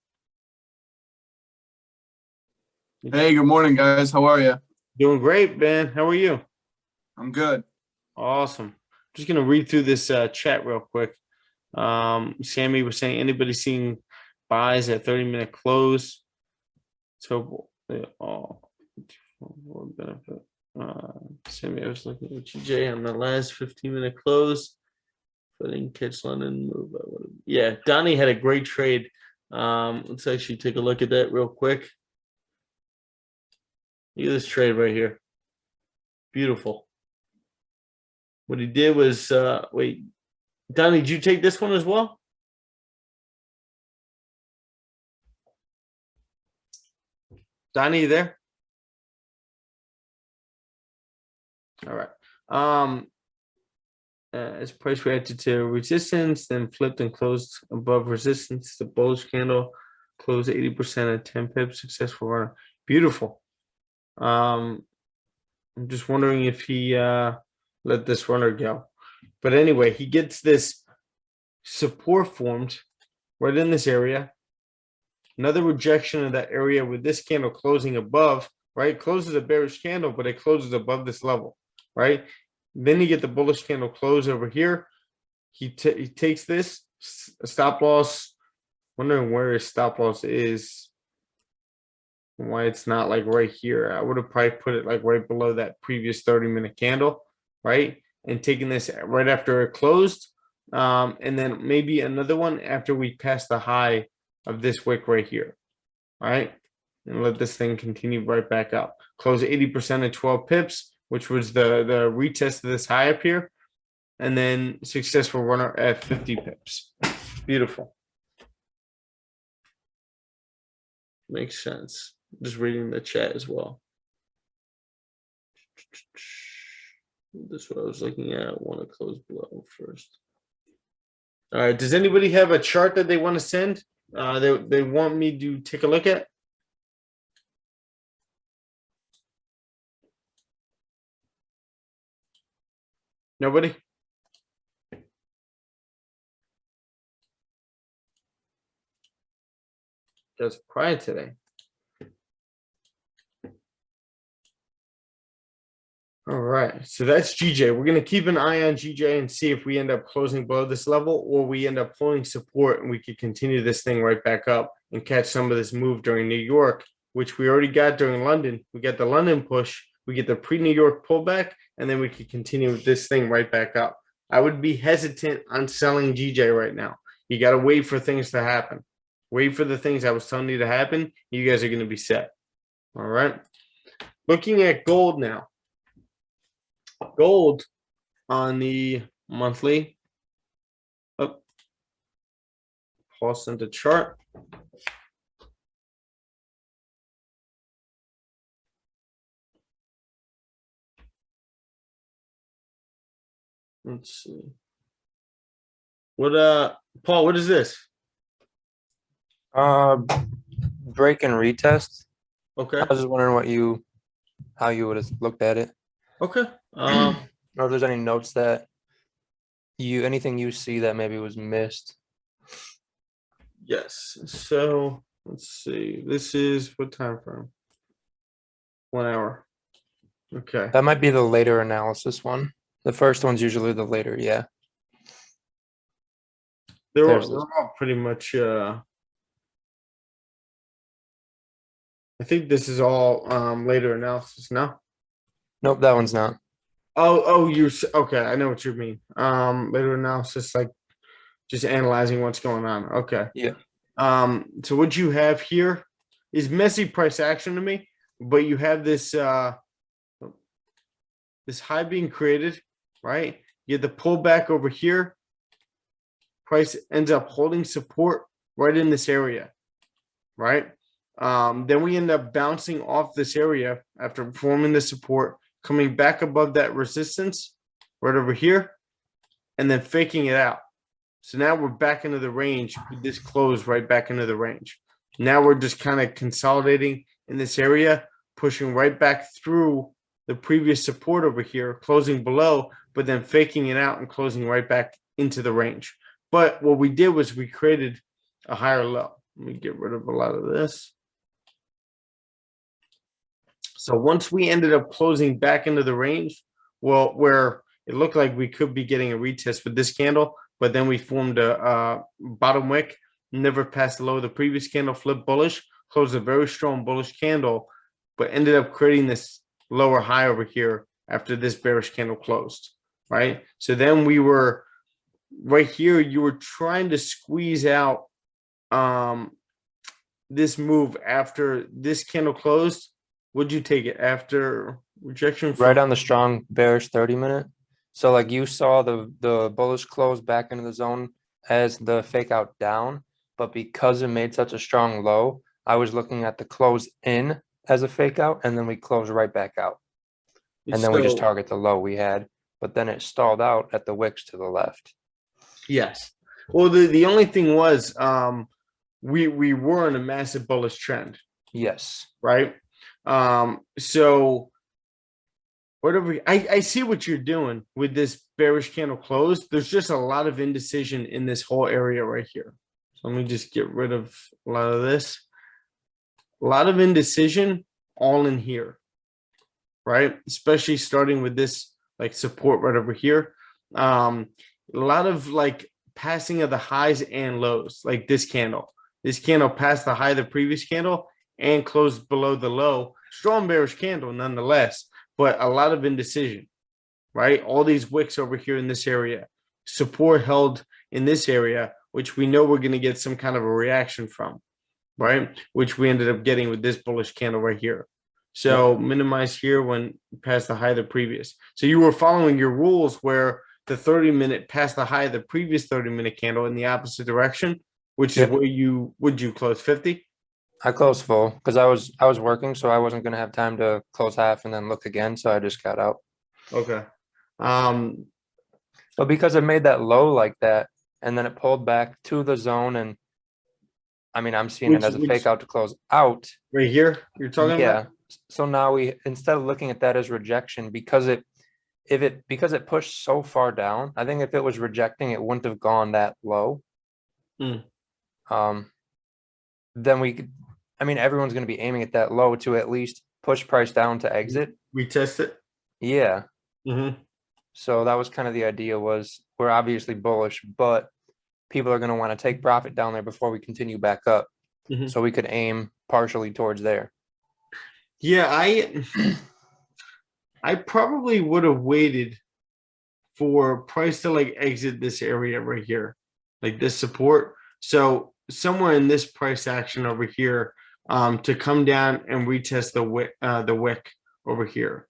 Hey, good morning, guys. How are you? Doing great, man. How are you? I'm good. Awesome. Just going to read through this chat real quick. Sammy was saying, anybody seeing buys at 30-minute close? So, benefit. Sammy, I was looking at GJ on the last 15-minute close. If I didn't catch London move, I would have. Yeah, Donnie had a great trade. Let's actually take a look at that real quick. Look at this trade right here. Beautiful. What he did was, wait, Donnie, did you take this one as well? Donnie, you there? All right. As price reacted to resistance, then flipped and closed above resistance. The bullish candle closed 80% at 10 pips. Successful runner. Beautiful. I'm just wondering if he let this runner go. But anyway, he gets this support formed right in this area. Another rejection of that area with this candle closing above, right? Closes a bearish candle, but it closes above this level, right? Then you get the bullish candle close over here. He takes this stop loss. Wondering where his stop loss is. Why it's not like right here. I would have probably put it like right below that previous 30-minute candle, right? And taking this right after it closed. And then maybe another one after we pass the high of this wick right here, right? And let this thing continue right back up. Close 80% at 12 pips, which was the retest of this high up here. And then successful runner at 50 pips. Beautiful. Makes sense. Just reading the chat as well. This is what I was looking at. I want to close below first. All right. Does anybody have a chart that they want to send? They want me to take a look at? Nobody? Just quiet today. All right, so that's GJ. We're going to keep an eye on GJ and see if we end up closing below this level or we end up pulling support and we could continue this thing right back up and catch some of this move during New York, which we already got during London. We got the London push, we get the pre-New York pullback, and then we could continue with this thing right back up. I would be hesitant on selling GJ right now. You got to wait for things to happen. Wait for the things I was telling you to happen. You guys are going to be set. All right. Looking at gold now. Gold on the monthly. Oh, pause into chart. Let's see. What Paul, what is this? Break and retest. Okay. I was just wondering how you would have looked at it. Okay. Or if there's any notes that anything you see that maybe was missed. Yes. So let's see. This is what time frame? 1 hour. Okay. That might be the later analysis one. The first one's usually the later, yeah. They're There's all pretty much I think this is all later analysis now. Nope, that one's not. Oh, you're okay. I know what you mean. Later analysis, like just analyzing what's going on. Okay. Yeah. So what you have here is messy price action to me, but you have this this high being created, right? You get the pullback over here. Price ends up holding support right in this area, right? Then we end up bouncing off this area after forming the support, coming back above that resistance right over here, and then faking it out, So now we're back into the range with this close right back into the range. Now we're just kind of consolidating in this area, pushing right back through the previous support over here, closing below, but then faking it out and closing right back into the range. But what we did was we created a higher low. Let me get rid of a lot of this. So once we ended up closing back into the range, well, where it looked like we could be getting a retest with this candle, but then we formed a bottom wick, never passed the low of the previous candle, flipped bullish, closed a very strong bullish candle, but ended up creating this lower high over here after this bearish candle closed, right? So then we were right here, you were trying to squeeze out this move after this candle closed. Would you take it after rejection? Right on the strong bearish 30-minute. So like you saw the bullish close back into the zone as the fake out down, but because it made such a strong low, I was looking at the close in as a fake out, and then we close right back out. And then we just target the low we had, but then it stalled out at the wicks to the left. Yes. Well, the only thing was we were in a massive bullish trend, Yes. right? So whatever I see what you're doing with this bearish candle close. There's just a lot of indecision in this whole area right here. So let me just get rid of a lot of this. A lot of indecision all in here, right? Especially starting with this like support right over here. A lot of like passing of the highs and lows, like this candle. This candle passed the high of the previous candle and closed below the low. Strong bearish candle nonetheless, but a lot of indecision, right? All these wicks over here in this area, support held in this area, which we know we're going to get some kind of a reaction from, right? Which we ended up getting with this bullish candle right here. So minimize here when past the high of the previous. So you were following your rules where the 30-minute passed the high of the previous 30-minute candle in the opposite direction, which is where you close 50. I closed full because I was working, so I wasn't gonna have time to close half and then look again. So I just got out. Okay. But because it made that low like that, and then it pulled back to the zone, and I mean, I'm seeing it as a fake out to close out. Right here, you're talking about? So now we, instead of looking at that as rejection, because it pushed so far down, I think if it was rejecting, it wouldn't have gone that low. Then we could, I mean, everyone's going to be aiming at that low to at least push price down to exit. Retest it. Yeah. Mm-hmm. So that was kind of the idea, was we're obviously bullish, but people are going to want to take profit down there before we continue back up. Mhm. So we could aim partially towards there. Yeah, I probably would have waited for price to like exit this area right here, like this support. So somewhere in this price action over here, to come down and retest the wick over here.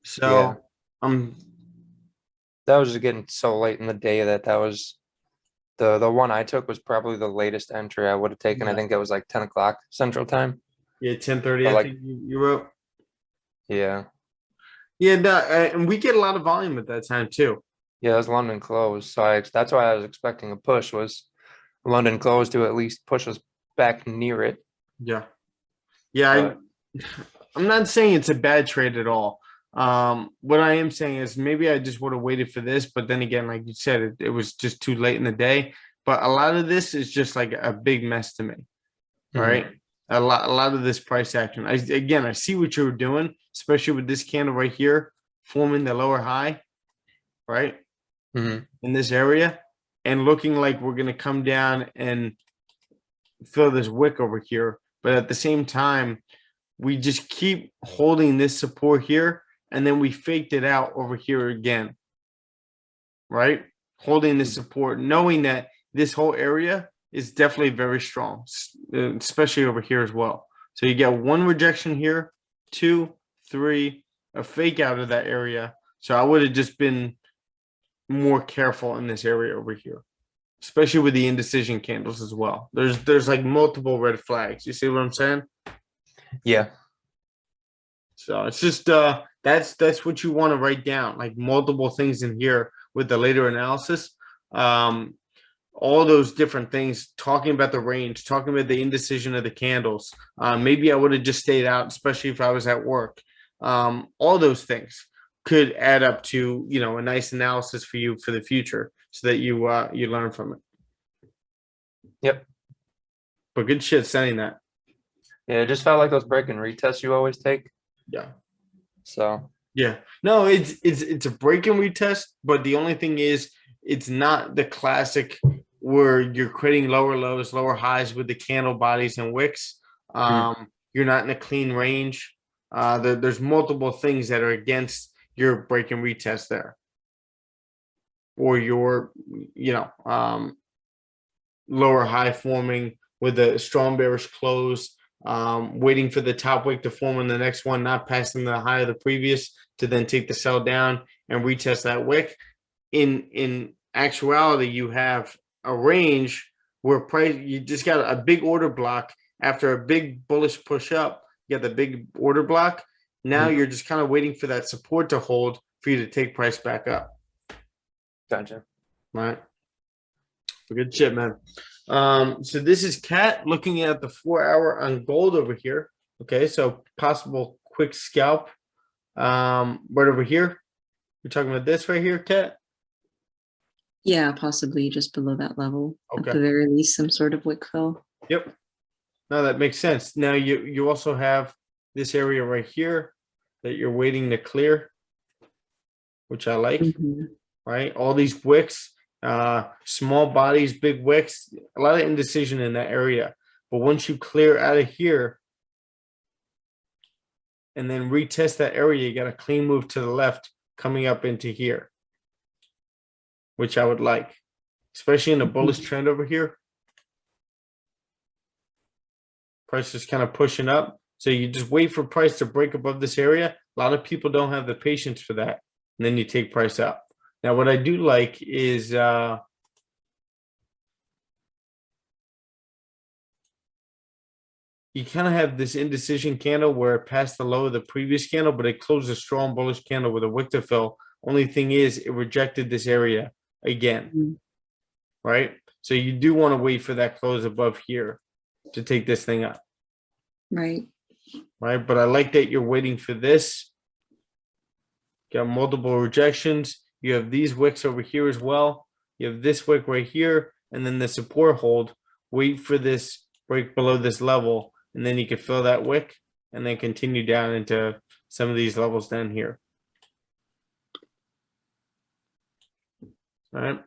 So that was just getting so late in the day that was the one I took was probably the latest entry I would have taken. I think it was like 10 o'clock Central Time. Yeah, 10:30. I think you wrote. Yeah. Yeah, no, and we get a lot of volume at that time too. Yeah, it was London close. So that's why I was expecting a push, was London close to at least push us back near it. Yeah. Yeah, I'm not saying it's a bad trade at all. What I am saying is maybe I just would have waited for this, but then again, like you said, it was just too late in the day. But a lot of this is just like a big mess to me. All right. A lot of this price action. I see what you were doing, especially with this candle right here, forming the lower high, right? In this area, and looking like we're gonna come down and fill this wick over here. But at the same time, we just keep holding this support here, and then we faked it out over here again, right? Holding this support, knowing that this whole area is definitely very strong, especially over here as well. So you get one rejection here, 2, 3, a fake out of that area. So I would have just been more careful in this area over here, especially with the indecision candles as well. There's like multiple red flags. You see what I'm saying? Yeah. So it's just that's what you want to write down, like multiple things in here with the later analysis. all those different things, talking about the range, talking about the indecision of the candles. Maybe I would have just stayed out, especially if I was at work. All those things could add up to, you know, a nice analysis for you for the future, so that you learn from it. Yep. But good shit saying that. Yeah, it just felt like those break and retests you always take. Yeah. So Yeah. No, it's a break and retest, but the only thing is it's not the classic where you're creating lower lows, lower highs with the candle bodies and wicks. You're not in a clean range. There's multiple things that are against your break and retest there. Or your, you know, lower high forming with a strong bearish close, waiting for the top wick to form on the next one, not passing the high of the previous to then take the sell down and retest that wick. In actuality, you have a range where price, you just got a big order block after a big bullish push up. You got the big order block. Now you're just kind of waiting for that support to hold for you to take price back up. gotcha. Right. Good shit, man. So this is Kat looking at the 4-hour on gold over here. Okay, so possible quick scalp. Right over here. You're talking about this right here, Kat? Yeah, possibly just below that level. Okay. At the very least, some sort of wick fill. Yep. No, that makes sense. Now you also have this area right here that you're waiting to clear, which I like. Right? All these wicks, small bodies, big wicks, a lot of indecision in that area. But once you clear out of here and then retest that area, you got a clean move to the left coming up into here, which I would like, especially in the bullish trend over here. Price is kind of pushing up. So you just wait for price to break above this area. A lot of people don't have the patience for that. And then you take price up. Now, what I do like is you kind of have this indecision candle where it passed the low of the previous candle, but it closed a strong bullish candle with a wick to fill. Only thing is it rejected this area again, right? So you do want to wait for that close above here to take this thing up. Right. Right, but I like that you're waiting for this. Got multiple rejections. You have these wicks over here as well. You have this wick right here, and then the support hold. Wait for this break below this level, and then you can fill that wick and then continue down into some of these levels down here. All right,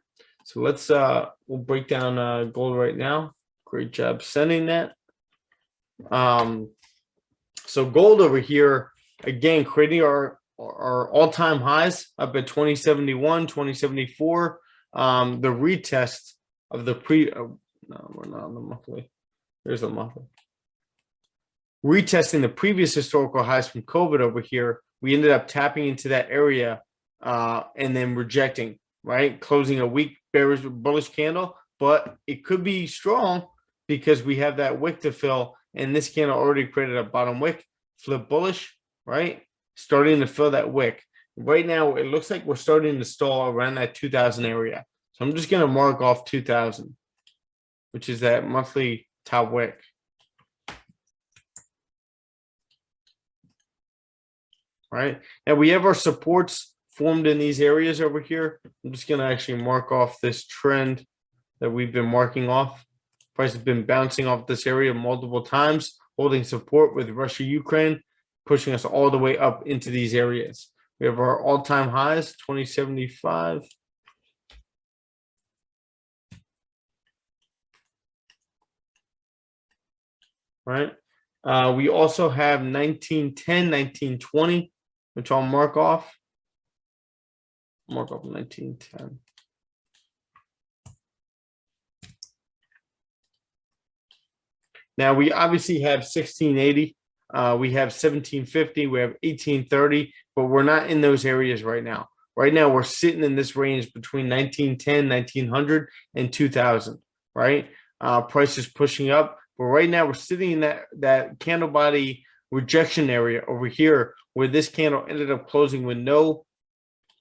so let's we'll break down gold right now. Great job sending that. So gold over here, again, creating our all-time highs up at 2071, 2074. The retest of the no, we're not on the monthly. There's the monthly. Retesting the previous historical highs from COVID over here, we ended up tapping into that area and then rejecting, right? Closing a weak bearish bullish candle, but it could be strong because we have that wick to fill, and this candle already created a bottom wick, flip bullish, right? Starting to fill that wick. Right now, it looks like we're starting to stall around that 2000 area. So I'm just going to mark off 2000, which is that monthly top wick. Right. And we have our supports formed in these areas over here. I'm just going to actually mark off this trend that we've been marking off. Price has been bouncing off this area multiple times, holding support with Russia, Ukraine, pushing us all the way up into these areas. We have our all-time highs, 2075. Right. We also have 1910, 1920, which I'll mark off. Mark off 1910. Now we obviously have 1680. We have 1750. We have 1830, but we're not in those areas right now. Right now, we're sitting in this range between 1910, 1900, and 2000. Right. Price is pushing up. But right now we're sitting in that candle body rejection area over here where this candle ended up closing with no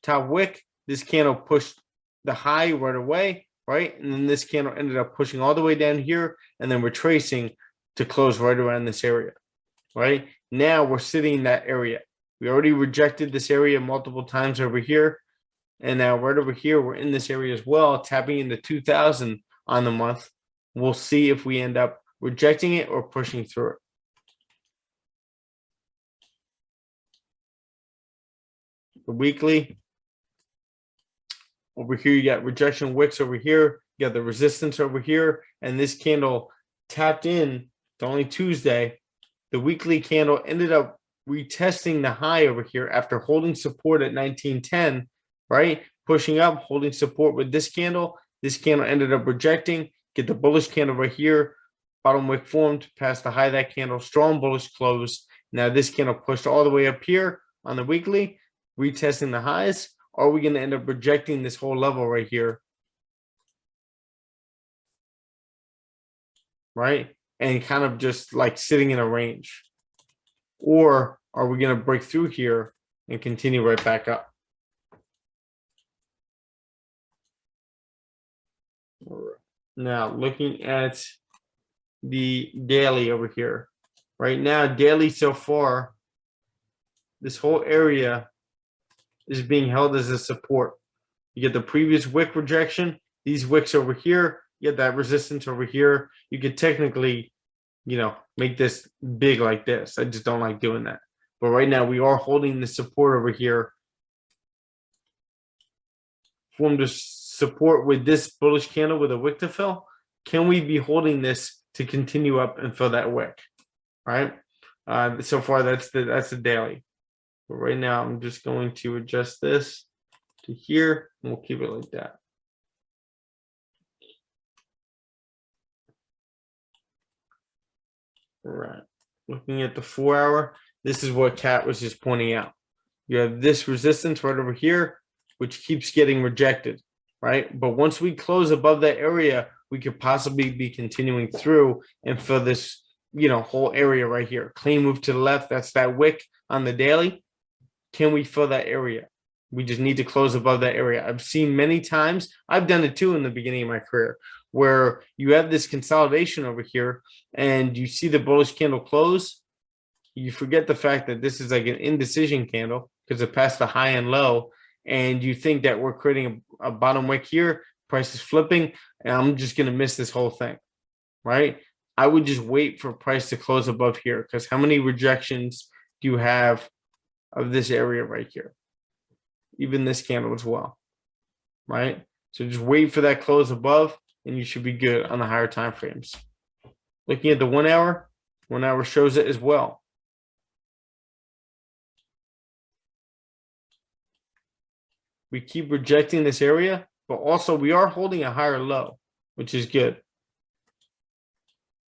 top wick. This candle pushed the high right away, right? And then this candle ended up pushing all the way down here and then retracing to close right around this area, right? Now we're sitting in that area. We already rejected this area multiple times over here. And now right over here, we're in this area as well, tapping into 2000 on the month. We'll see if we end up rejecting it or pushing through it. The weekly, over here, you got rejection wicks over here. You got the resistance over here. And this candle tapped in. It's only Tuesday. The weekly candle ended up retesting the high over here after holding support at 1910, right? Pushing up, holding support with this candle. This candle ended up rejecting. Get the bullish candle right here. Bottom wick formed past the high of that candle. Strong bullish close. Now this candle pushed all the way up here on the weekly, retesting the highs. Are we going to end up rejecting this whole level right here? Right? And kind of just like sitting in a range. Or are we going to break through here and continue right back up? Now, looking at the daily over here. Right now, daily so far, this whole area is being held as a support. You get the previous wick rejection, these wicks over here, you get that resistance over here. You could technically, make this big like this. I just don't like doing that. But right now, we are holding the support over here. Formed a support with this bullish candle with a wick to fill. Can we be holding this to continue up and fill that wick? Right. So far, that's the daily. But right now, I'm just going to adjust this to here, and we'll keep it like that. All right. Looking at the 4 hour, this is what Kat was just pointing out. You have this resistance right over here, which keeps getting rejected, right? But once we close above that area, we could possibly be continuing through and fill this, whole area right here. Clean move to the left. That's that wick on the daily. Can we fill that area? We just need to close above that area. I've seen many times, I've done it too in the beginning of my career, where you have this consolidation over here and you see the bullish candle close. You forget the fact that this is like an indecision candle because it passed the high and low. And you think that we're creating a bottom wick here, price is flipping, and I'm just going to miss this whole thing, right? I would just wait for price to close above here because how many rejections do you have of this area right here? Even this candle as well, right? So just wait for that close above and you should be good on the higher time frames. Looking at the 1 hour, 1 hour shows it as well. We keep rejecting this area, but also we are holding a higher low, which is good,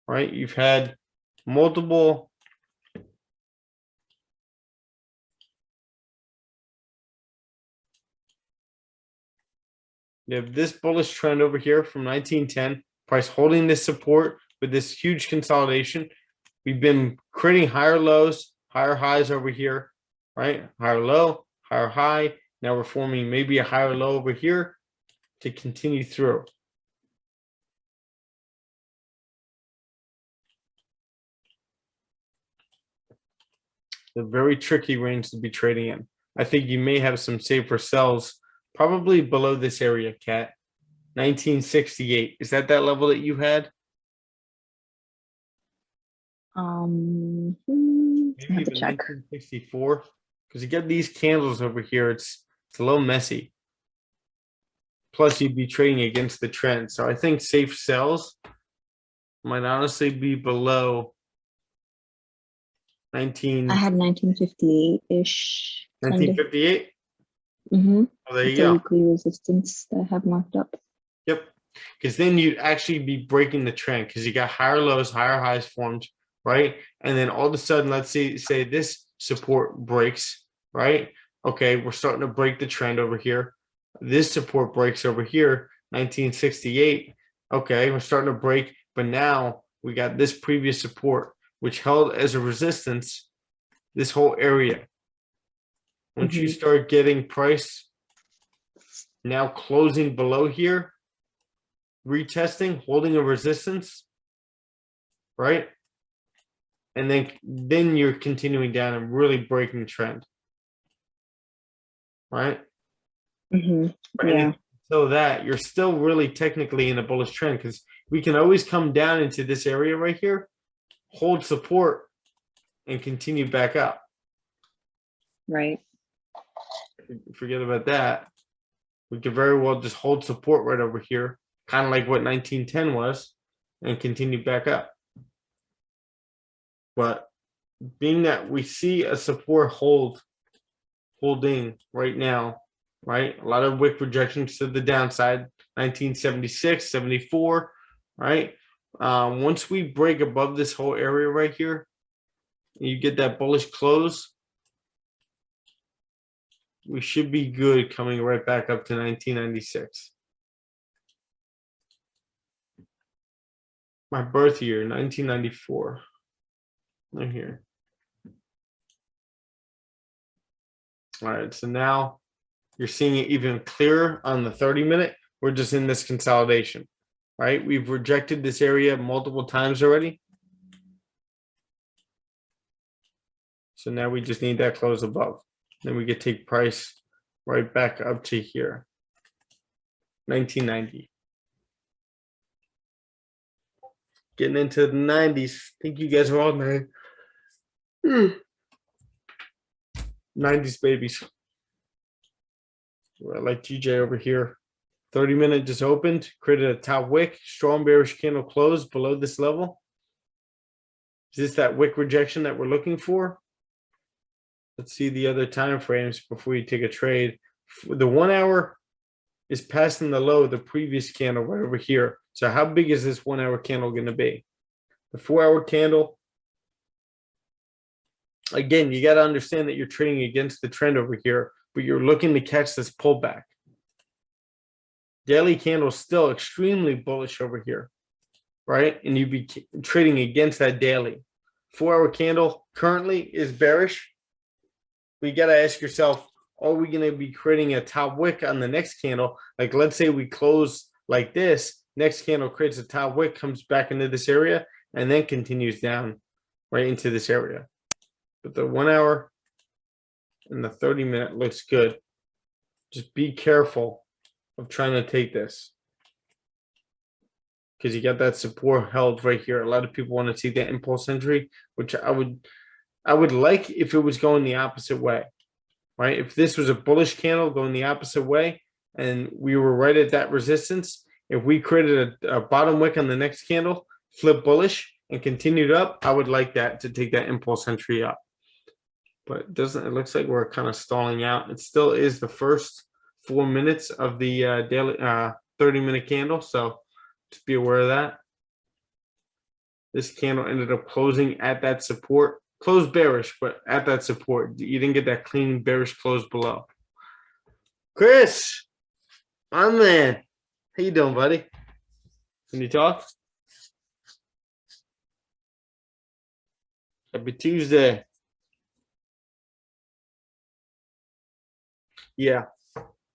right? You've had multiple you have this bullish trend over here from 1910, price holding this support with this huge consolidation. We've been creating higher lows, higher highs over here, right? Higher low, higher high. Now we're forming maybe a higher low over here to continue through. A very tricky range to be trading in. I think you may have some safer sells probably below this area, Kat. 1968. Is that level that you had? I Maybe have to even check. 1964. Because you get these candles over here, it's a little messy. Plus, you'd be trading against the trend. So I think safe sells might honestly be below 19. I had 1958-ish. 1958. Mm-hmm. Oh, there you The go. weekly resistance that I have marked up. Yep. Because then you'd actually be breaking the trend because you got higher lows, higher highs formed, right? And then all of a sudden, let's say this support breaks, right? Okay, we're starting to break the trend over here. This support breaks over here, 1968. Okay, we're starting to break, but now we got this previous support, which held as a resistance this whole area. Once you start getting price now closing below here, retesting, holding a resistance, right? And then you're continuing down and really breaking trend, right? Mhm. And Yeah. so that you're still really technically in a bullish trend because we can always come down into this area right here, hold support, and continue back up. Right. Forget about that. We could very well just hold support right over here, kind of like what 1910 was, and continue back up. But being that we see a support holding right now, right? A lot of wick projections to the downside, 1976, 74, right? Once we break above this whole area right here, you get that bullish close, we should be good coming right back up to 1996. My birth year, 1994. Right here. All right, so now you're seeing it even clearer on the 30-minute. We're just in this consolidation, right? We've rejected this area multiple times already. So now we just need that close above. Then we could take price right back up to here. 1990. Getting into the 90s. I think you guys are all 90s babies. I like GJ over here. 30-minute just opened, created a top wick, strong bearish candle close below this level. Is this that wick rejection that we're looking for? Let's see the other time frames before you take a trade. The 1 hour is passing the low of the previous candle right over here. So how big is this 1 hour candle going to be? The 4 hour candle. Again, you got to understand that you're trading against the trend over here, but you're looking to catch this pullback. Daily candle still extremely bullish over here, right? And you'd be trading against that daily. 4 hour candle currently is bearish. We got to ask yourself, are we going to be creating a top wick on the next candle? Like, let's say we close like this, next candle creates a top wick, comes back into this area, and then continues down right into this area. But the 1 hour and the 30-minute looks good. Just be careful of trying to take this, because you got that support held right here. A lot of people want to see that impulse entry, which I would like if it was going the opposite way, right? If this was a bullish candle going the opposite way and we were right at that resistance, if we created a bottom wick on the next candle, flip bullish and continued up, I would like that to take that impulse entry up. But it doesn't. It looks like we're kind of stalling out. It still is the first 4 minutes of the daily 30-minute candle, so just be aware of that. This candle ended up closing at that support. Closed bearish, but at that support. You didn't get that clean bearish close below. Chris, my man. How you doing, buddy? Can you talk? Happy Tuesday. Yeah.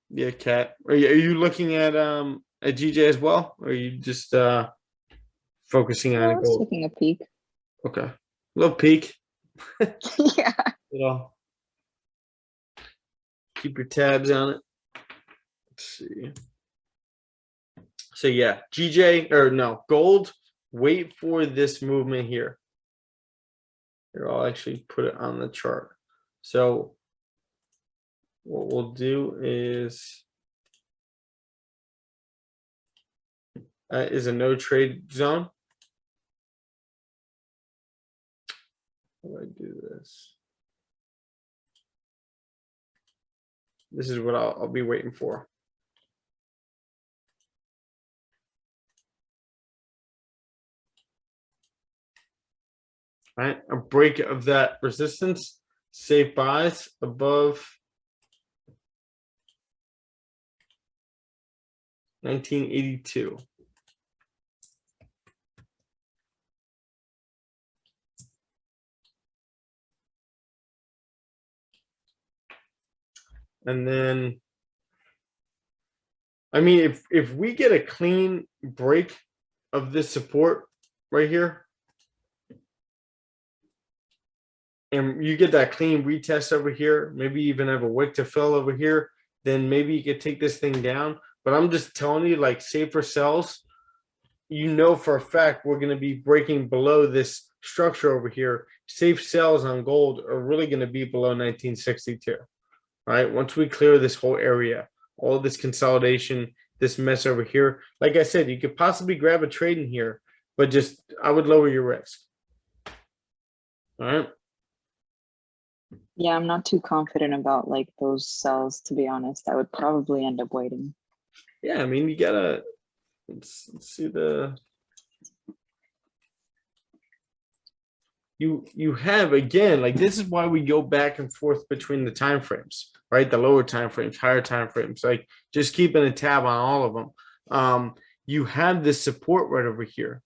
Yeah, Kat. Are you looking at GJ as well? Or are you just focusing on I was gold? taking a peek. Okay. Little peek. Yeah. Keep your tabs on it. Let's see. So yeah, GJ or no, gold, wait for this movement here. Here, I'll actually put it on the chart. So what we'll do is a no trade zone. How do I do this? This is what I'll be waiting for. All right, a break of that resistance, safe buys above 1982. And then I mean, if we get a clean break of this support right here, and you get that clean retest over here, maybe even have a wick to fill over here, then maybe you could take this thing down. But I'm just telling you, like, safer sells, you know for a fact we're going to be breaking below this structure over here. Safe sells on gold are really going to be below 1962. Right? Once we clear this whole area, all this consolidation, this mess over here, like I said, you could possibly grab a trade in here, but just I would lower your risk. All right. Yeah, I'm not too confident about like those sells, to be honest. I would probably end up waiting. Yeah, I mean, you gotta let's see the you have, again, like, this is why we go back and forth between the time frames, right? The lower time frames, higher time frames, like just keeping a tab on all of them. You have this support right over here,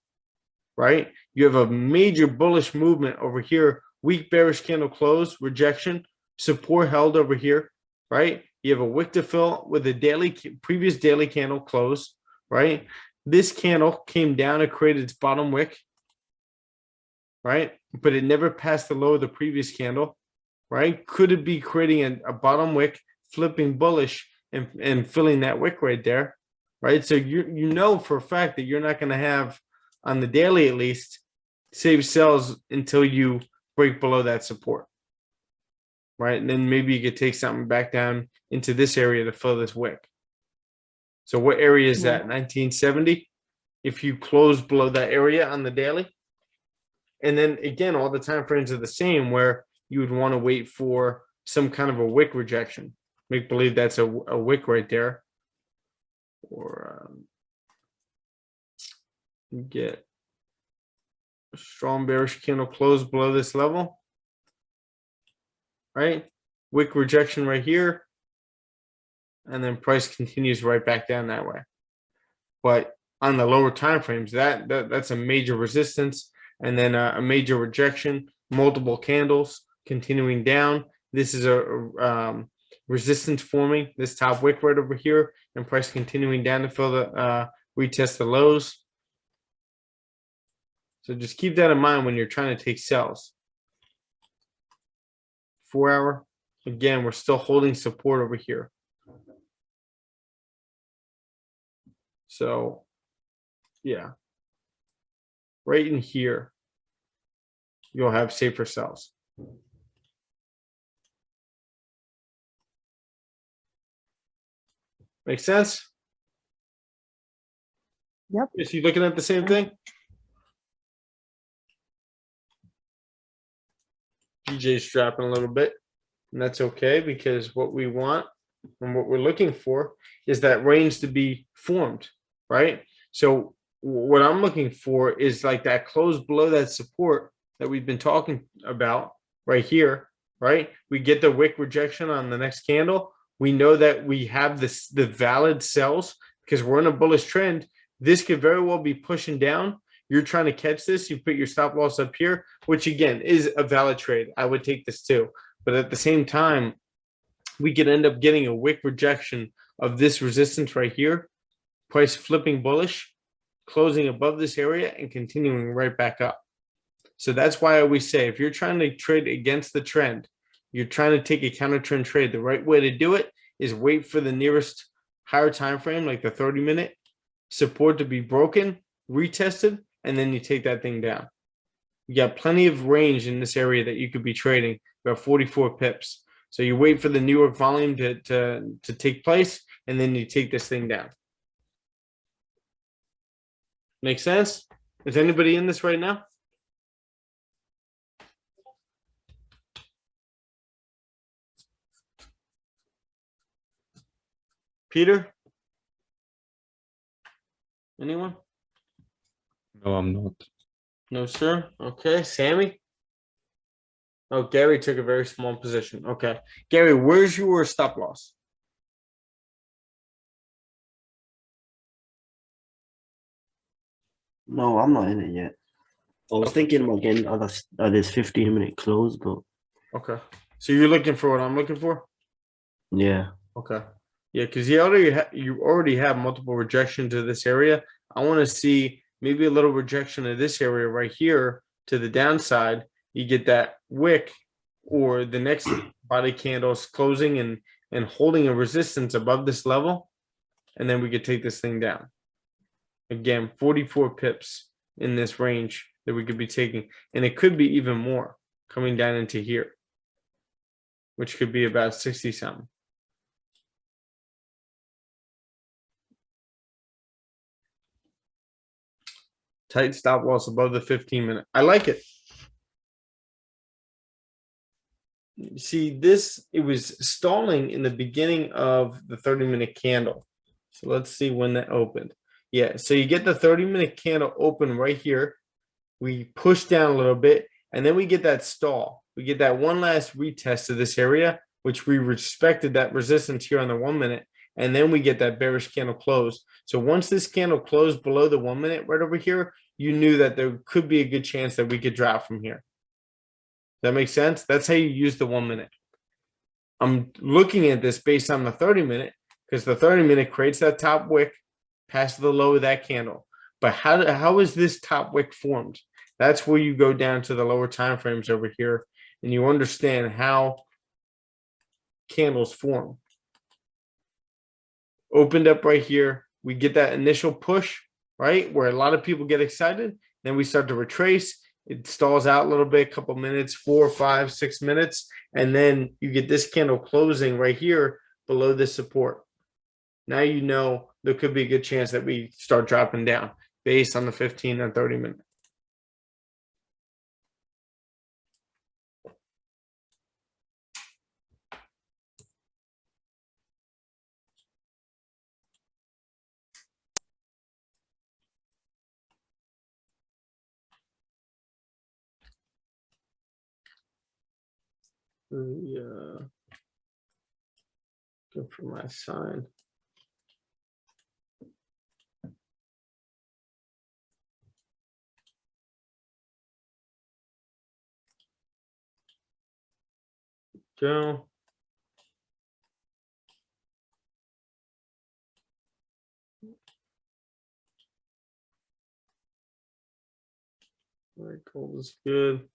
right? You have a major bullish movement over here, weak bearish candle close, rejection, support held over here, right? You have a wick to fill with a previous daily candle close, right? This candle came down and created its bottom wick, right? But it never passed the low of the previous candle, right? Could it be creating a bottom wick, flipping bullish and filling that wick right there, right? So you know for a fact that you're not going to have, on the daily at least, safe sells until you break below that support, right? And then maybe you could take something back down into this area to fill this wick. So what area is that? 1970? If you close below that area on the daily. And then again, all the time frames are the same, where you would want to wait for some kind of a wick rejection. Make believe that's a wick right there. Or you get a strong bearish candle close below this level, right? Wick rejection right here. And then price continues right back down that way. But on the lower time frames, that's a major resistance. And then a major rejection, multiple candles continuing down. This is a resistance forming, this top wick right over here, and price continuing down to fill the retest the lows. So just keep that in mind when you're trying to take sells. 4 hour, again, we're still holding support over here. So, yeah. Right in here, you'll have safer sells. Make sense? Yep. Is he looking at the same thing? DJ's strapping a little bit, and that's okay, because what we want and what we're looking for is that range to be formed, right? So what I'm looking for is like that close below that support that we've been talking about right here, right? We get the wick rejection on the next candle. We know that we have the valid sells because we're in a bullish trend. This could very well be pushing down. You're trying to catch this. You put your stop loss up here, which again is a valid trade. I would take this too. But at the same time, we could end up getting a wick rejection of this resistance right here. Price flipping bullish, closing above this area and continuing right back up. So that's why I always say, if you're trying to trade against the trend, you're trying to take a counter trend trade, the right way to do it is wait for the nearest higher time frame, like the 30-minute support, to be broken, retested, and then you take that thing down. You got plenty of range in this area that you could be trading, about 44 pips. So you wait for the New York volume to take place, and then you take this thing down. Make sense? Is anybody in this right now? Peter? Anyone? No, I'm not. No, sir. Okay. Sammy? Oh, Gary took a very small position. Okay. Gary, where's your stop loss? No, I'm not in it yet. I was thinking about getting this 15-minute close, but Okay. So you're looking for what I'm looking for? yeah. Okay. Yeah, because you already have multiple rejections of this area. I want to see maybe a little rejection of this area right here to the downside. You get that wick or the next body candles closing and holding a resistance above this level, and then we could take this thing down. Again, 44 pips in this range that we could be taking, and it could be even more coming down into here, which could be about 60 something. Tight stop loss above the 15-minute. I like it. See this, it was stalling in the beginning of the 30-minute candle. So let's see when that opened. Yeah, so you get the 30-minute candle open right here. We push down a little bit, and then we get that stall. We get that one last retest of this area, which we respected that resistance here on the 1 minute, and then we get that bearish candle close. So once this candle closed below the 1 minute right over here, you knew that there could be a good chance that we could drop from here. That makes sense? That's how you use the 1 minute. I'm looking at this based on the 30-minute because the 30-minute creates that top wick past the low of that candle. But how is this top wick formed? That's where you go down to the lower time frames over here and you understand how candles form. Opened up right here. We get that initial push, right? Where a lot of people get excited. Then we start to retrace. It stalls out a little bit, a couple minutes, 4, 5, 6 minutes. And then you get this candle closing right here below this support. Now you know there could be a good chance that we start dropping down based on the 15 and 30-minute. Yeah. Go for my sign. Go. All right, gold is good.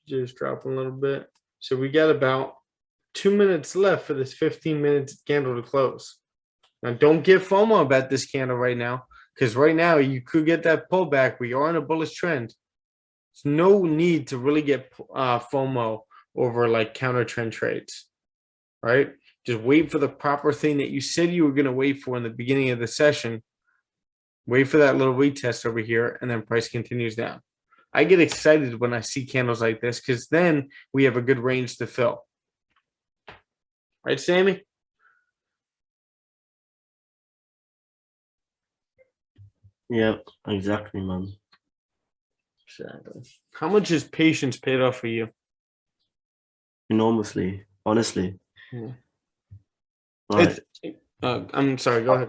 Just dropping a little bit. So we got about 2 minutes left for this 15-minute candle to close. Now, don't get FOMO about this candle right now, because right now you could get that pullback. We are in a bullish trend. There's no need to really get FOMO over like counter trend trades, right? Just wait for the proper thing that you said you were going to wait for in the beginning of the session. Wait for that little retest over here, and then price continues down. I get excited when I see candles like this because then we have a good range to fill. Right, Sammy? Yeah, exactly, man. Exactly. How much is patience paid off for you? Enormously, honestly. Yeah. Like, I'm sorry, go ahead.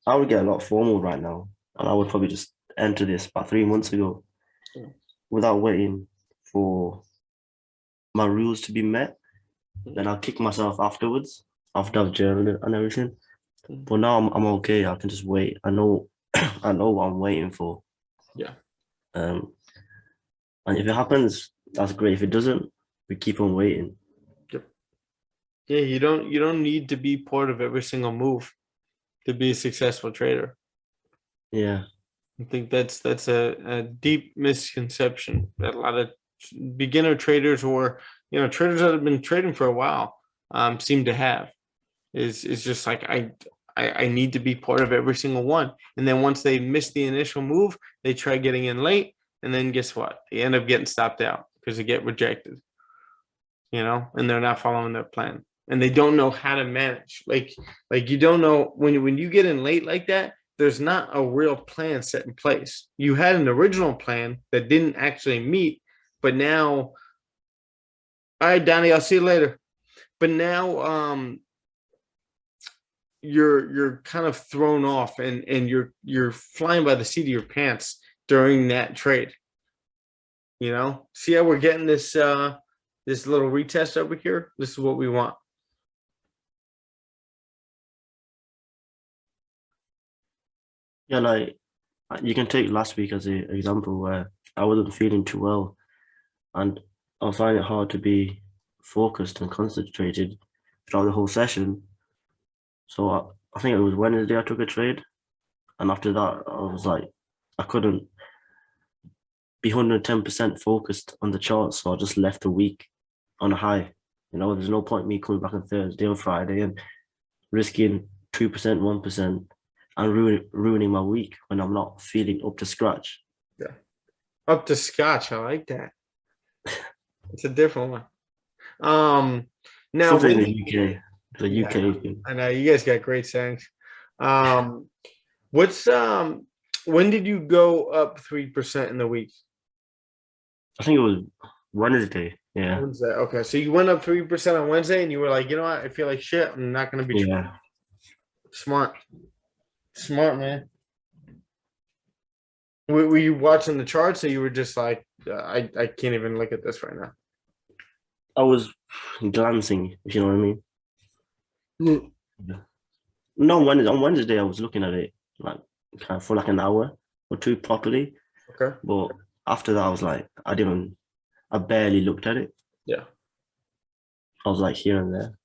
I would get a lot formal right now, and I would probably just enter this about 3 months ago Yeah. without waiting for my rules to be met. Then I'll kick myself afterwards after I've journaled it and everything. But now I'm okay. I can just wait. I know I know what I'm waiting for. Yeah. And if it happens, that's great. If it doesn't, we keep on waiting. Yep. Yeah, you don't need to be part of every single move to be a successful trader. Yeah. I think that's a deep misconception that a lot of beginner traders or traders that have been trading for a while seem to have is just like I need to be part of every single one. And then once they miss the initial move, they try getting in late, and then guess what? They end up getting stopped out because they get rejected. And they're not following their plan. And they don't know how to manage. Like you don't know when you get in late like that, there's not a real plan set in place. You had an original plan that didn't actually meet, but now, all right, Donnie, I'll see you later. But now you're kind of thrown off and you're flying by the seat of your pants during that trade. See how we're getting this this little retest over here? This is what we want. Yeah, like you can take last week as an example where I wasn't feeling too well, and I find it hard to be focused and concentrated throughout the whole session. So I think it was Wednesday I took a trade, and after that I was like, I couldn't be 110% focused on the chart, so I just left the week on a high. You know, there's no point me coming back on Thursday or Friday and risking 2%, 1%, and ruining my week when I'm not feeling up to scratch. Yeah. Up to scotch. I like that. It's a different one. Now Something in when, the UK, the yeah, UK thing. I know you guys got great sayings. What's when did you go up 3% in the week? I think it was Wednesday. Yeah, Wednesday. Okay, so you went up 3% on Wednesday, and you were like, you know what? I feel like shit. I'm not gonna be yeah. smart. Smart man. Were you watching the charts, or you were just like, I can't even look at this right now? I was glancing, if you know what I mean. Yeah. No, on Wednesday I was looking at it like kind of for like an hour or two properly, Okay. but after that I was like, I barely looked at it. Yeah. I was like here and there.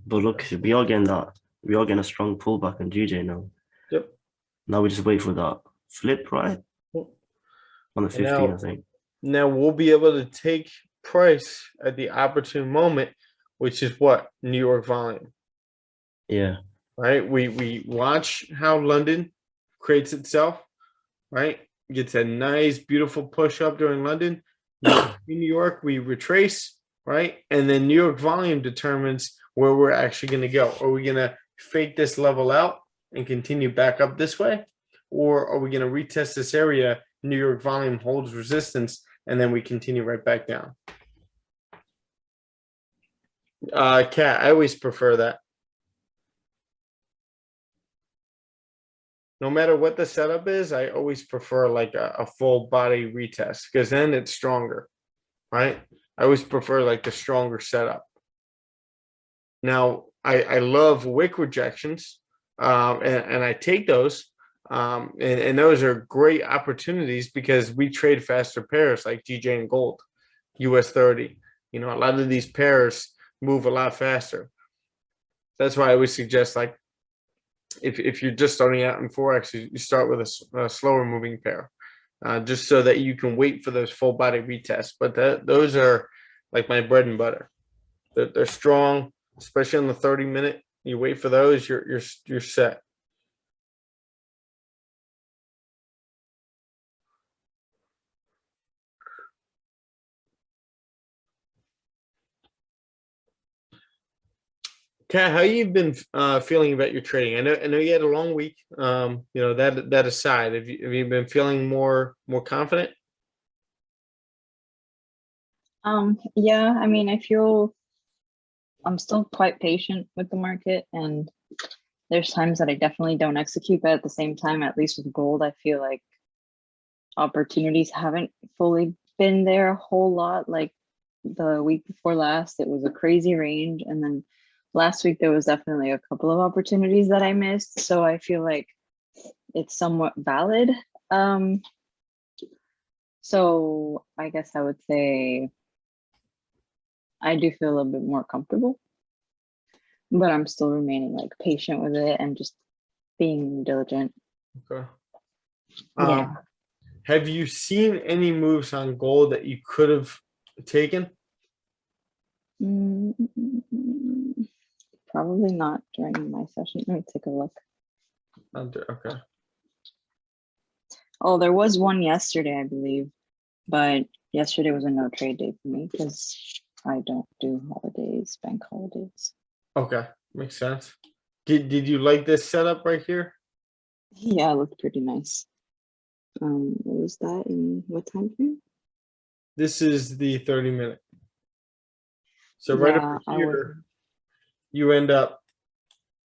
But look, we are getting a strong pullback on GJ now. Yep. Now we just wait for that flip, right? Yep. On the And 15, I think. Now we'll be able to take price at the opportune moment, which is what? New York volume. Yeah. Right? We watch how London creates itself, right? Gets a nice, beautiful push up during London. In New York, we retrace, right? And then New York volume determines where we're actually going to go. Are we going to fake this level out and continue back up this way? Or are we going to retest this area? New York volume holds resistance, and then we continue right back down. Cat, I always prefer that. No matter what the setup is, I always prefer like a full body retest because then it's stronger, right? I always prefer like the stronger setup. Now, I love wick rejections, and I take those, and those are great opportunities because we trade faster pairs like GJ and gold, US 30. You know, a lot of these pairs move a lot faster. That's why I always suggest like if you're just starting out in Forex, you start with a slower moving pair, just so that you can wait for those full body retests. But those are like my bread and butter. They're strong, especially on the 30-minute. You wait for those, you're set. Kat, how you been feeling about your trading? I know you had a long week. You know, that aside, have you been feeling more confident? Yeah, I mean, I feel I'm still quite patient with the market, and there's times that I definitely don't execute, but at the same time, at least with gold, I feel like opportunities haven't fully been there a whole lot. Like the week before last, it was a crazy range, and then last week there was definitely a couple of opportunities that I missed. So I feel like it's somewhat valid. So I guess I would say I do feel a little bit more comfortable, but I'm still remaining like patient with it and just being diligent. Okay. Yeah. Have you seen any moves on gold that you could have taken? Probably not during my session. Let me take a look. Okay. Oh, there was one yesterday, I believe, but yesterday was a no trade day for me because I don't do holidays, bank holidays. Okay, makes sense. Did you like this setup right here? Yeah, it looked pretty nice. What was that in what time frame? This is the 30-minute. So right over here, you end up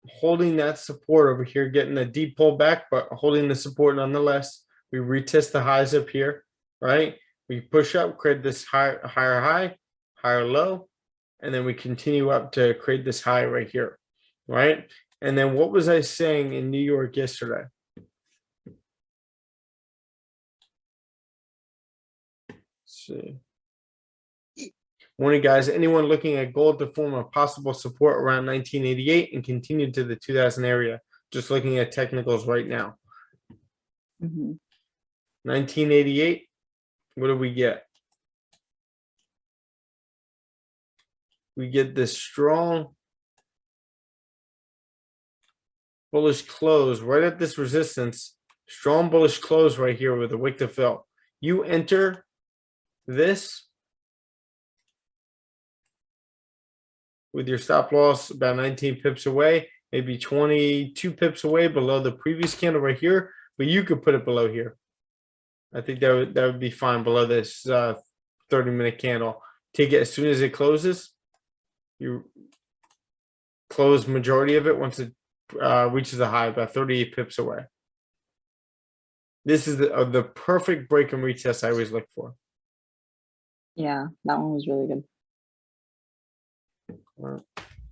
holding that support over here, getting a deep pullback, but holding the support nonetheless. We retest the highs up here, right? We push up, create this higher high, higher low, and then we continue up to create this high right here, right? And then what was I saying in New York yesterday? see. Morning, guys. Anyone looking at gold to form a possible support around 1988 and continue to the 2000 area? Just looking at technicals right now. Mhm. 1988. What do we get? We get this strong bullish close right at this resistance. Strong bullish close right here with a wick to fill. You enter this with your stop loss about 19 pips away, maybe 22 pips away below the previous candle right here, but you could put it below here. I think that would be fine below this 30-minute candle. Take it as soon as it closes. You close majority of it once it reaches a high about 38 pips away. This is the perfect break and retest I always look for. Yeah, that one was really good.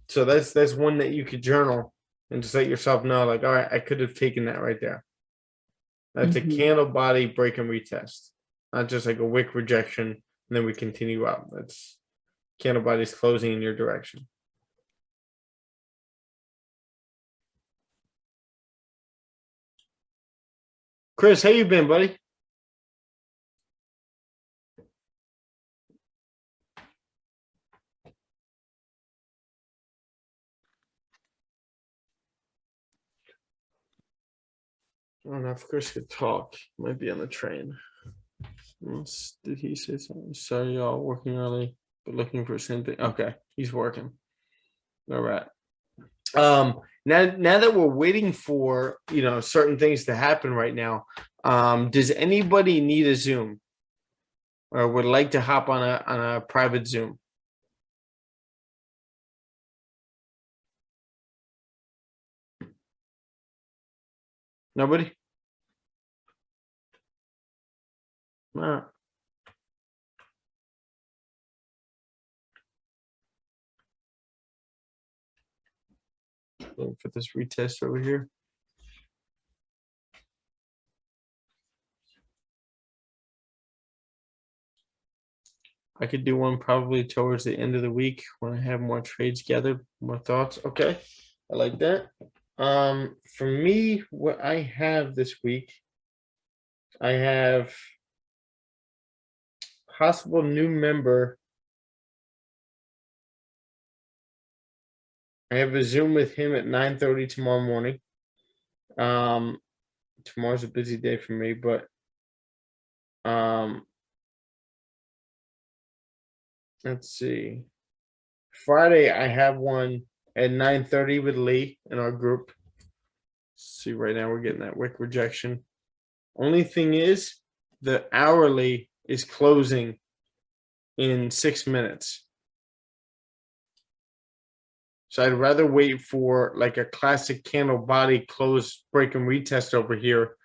So that's one that you could journal and just let yourself know, like, all right, I could have taken that right there. That's a Mhm. candle body break and retest, not just like a wick rejection and then we continue up. That's candle bodies closing in your direction. Chris, how you been, buddy? I don't know if Chris could talk. Might be on the train. Did he say something? Sorry, y'all working early, but looking for the same thing. Okay, he's working. All right. Now that we're waiting for certain things to happen right now, does anybody need a Zoom or would like to hop on a private Zoom? Nobody? All right. Waiting for this retest over here. I could do one probably towards the end of the week when I have more trades gathered, more thoughts. Okay, I like that. For me, what I have this week, I have possible new member. I have a Zoom with him at 9:30 tomorrow morning. Tomorrow's a busy day for me, but let's see. Friday I have one at 9:30 with Lee in our group. See, right now we're getting that wick rejection. Only thing is the hourly is closing in 6 minutes. So I'd rather wait for like a classic candle body close break and retest over here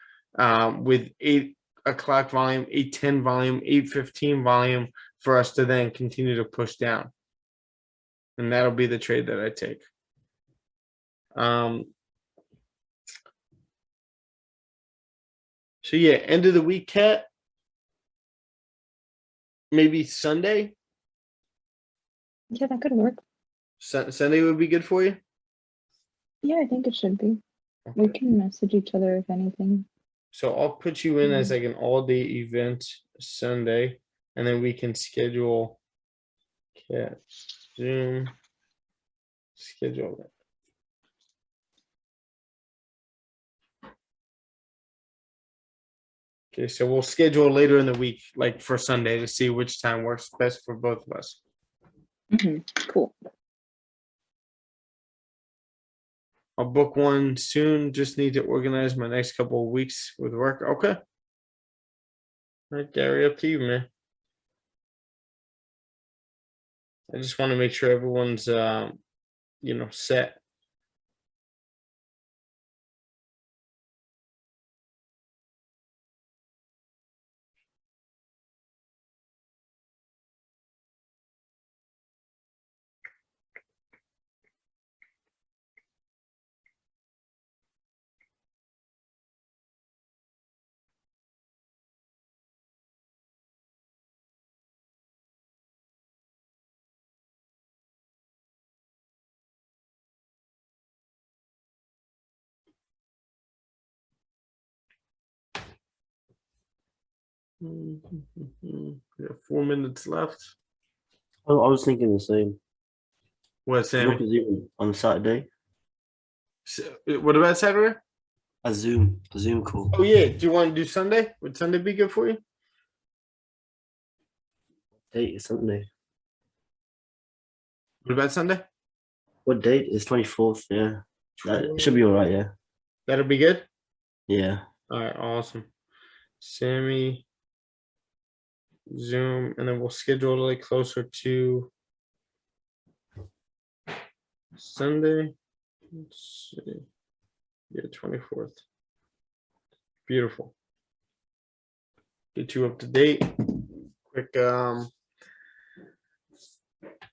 with 8 o'clock volume, 8:10 volume, 8:15 volume for us to then continue to push down. And that'll be the trade that I take. So yeah, end of the week, Cat. Maybe Sunday. Yeah, that could work. Sunday would be good for you. Yeah, I think it should be. We Okay. can message each other if anything. So I'll put you in as like an all-day event Sunday, and then we can schedule Cat Zoom. Schedule that. Okay, so we'll schedule later in the week, like for Sunday, to see which time works best for both of us. Cool. I'll book one soon. Just need to organize my next couple of weeks with work. Okay. All right, Gary, up to you, man. I just want to make sure everyone's, set. We have 4 minutes left. I was thinking the same. What, Look Sammy? at Zoom on Saturday. What about Saturday? A Zoom call. Oh yeah. Do you want to do Sunday? Would Sunday be good for you? Date is Sunday. What about Sunday? What date is 24th? Yeah, that should be all right. Yeah, That'll be good. yeah. All right, awesome. Sammy, Zoom, and then we'll schedule it like closer to Sunday. Let's see. Yeah, 24th. Beautiful. Get you up to date. Quick,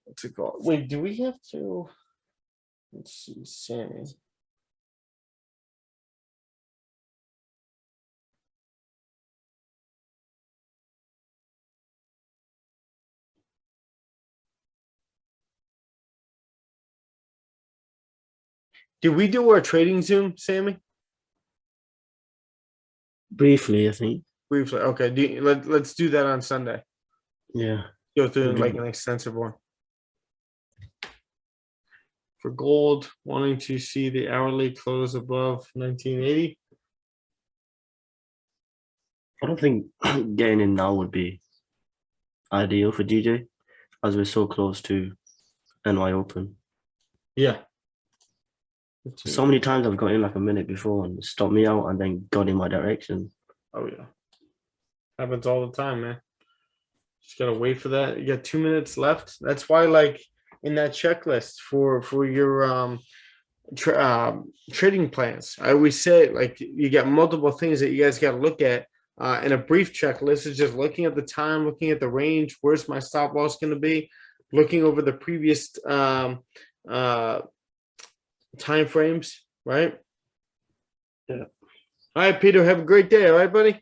what's it called? Wait, do we have to? Let's see, Sammy. Did we do our trading Zoom, Sammy? Briefly, I think. Briefly. Okay. Let's do that on Sunday. Yeah. Go through Okay. like an extensive one. For gold, wanting to see the hourly close above 1980. I don't think getting in now would be ideal for DJ, as we're so close to NY Open. Yeah. So many times I've got in like a minute before and stopped me out and then got in my direction. Oh yeah. Happens all the time, man. Just gotta wait for that. You got 2 minutes left. That's why, like in that checklist for your trading plans, I always say like you got multiple things that you guys got to look at. And a brief checklist is just looking at the time, looking at the range. Where's my stop loss going to be? Looking over the previous time frames, right? Yeah. All right, Peter. Have a great day. All right, buddy.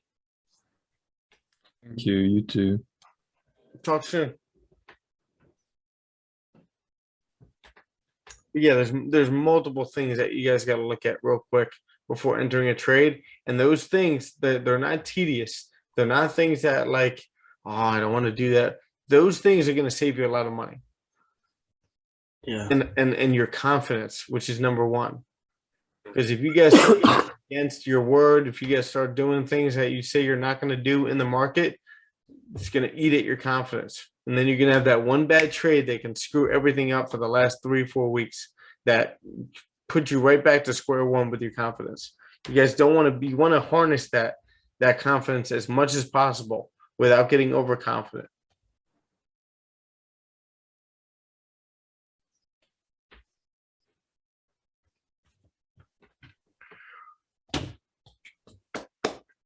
Thank you. You too. Talk soon. But yeah, there's multiple things that you guys got to look at real quick before entering a trade, and those things they're not tedious. They're not things that like, oh, I don't want to do that. Those things are going to save you a lot of money. Yeah. And your confidence, which is number one. Because if you guys start against your word, if you guys start doing things that you say you're not going to do in the market, it's going to eat at your confidence. And then you're going to have that one bad trade that can screw everything up for the last 3-4 weeks that put you right back to square one with your confidence. You guys don't want to be, you want to harness that confidence as much as possible without getting overconfident.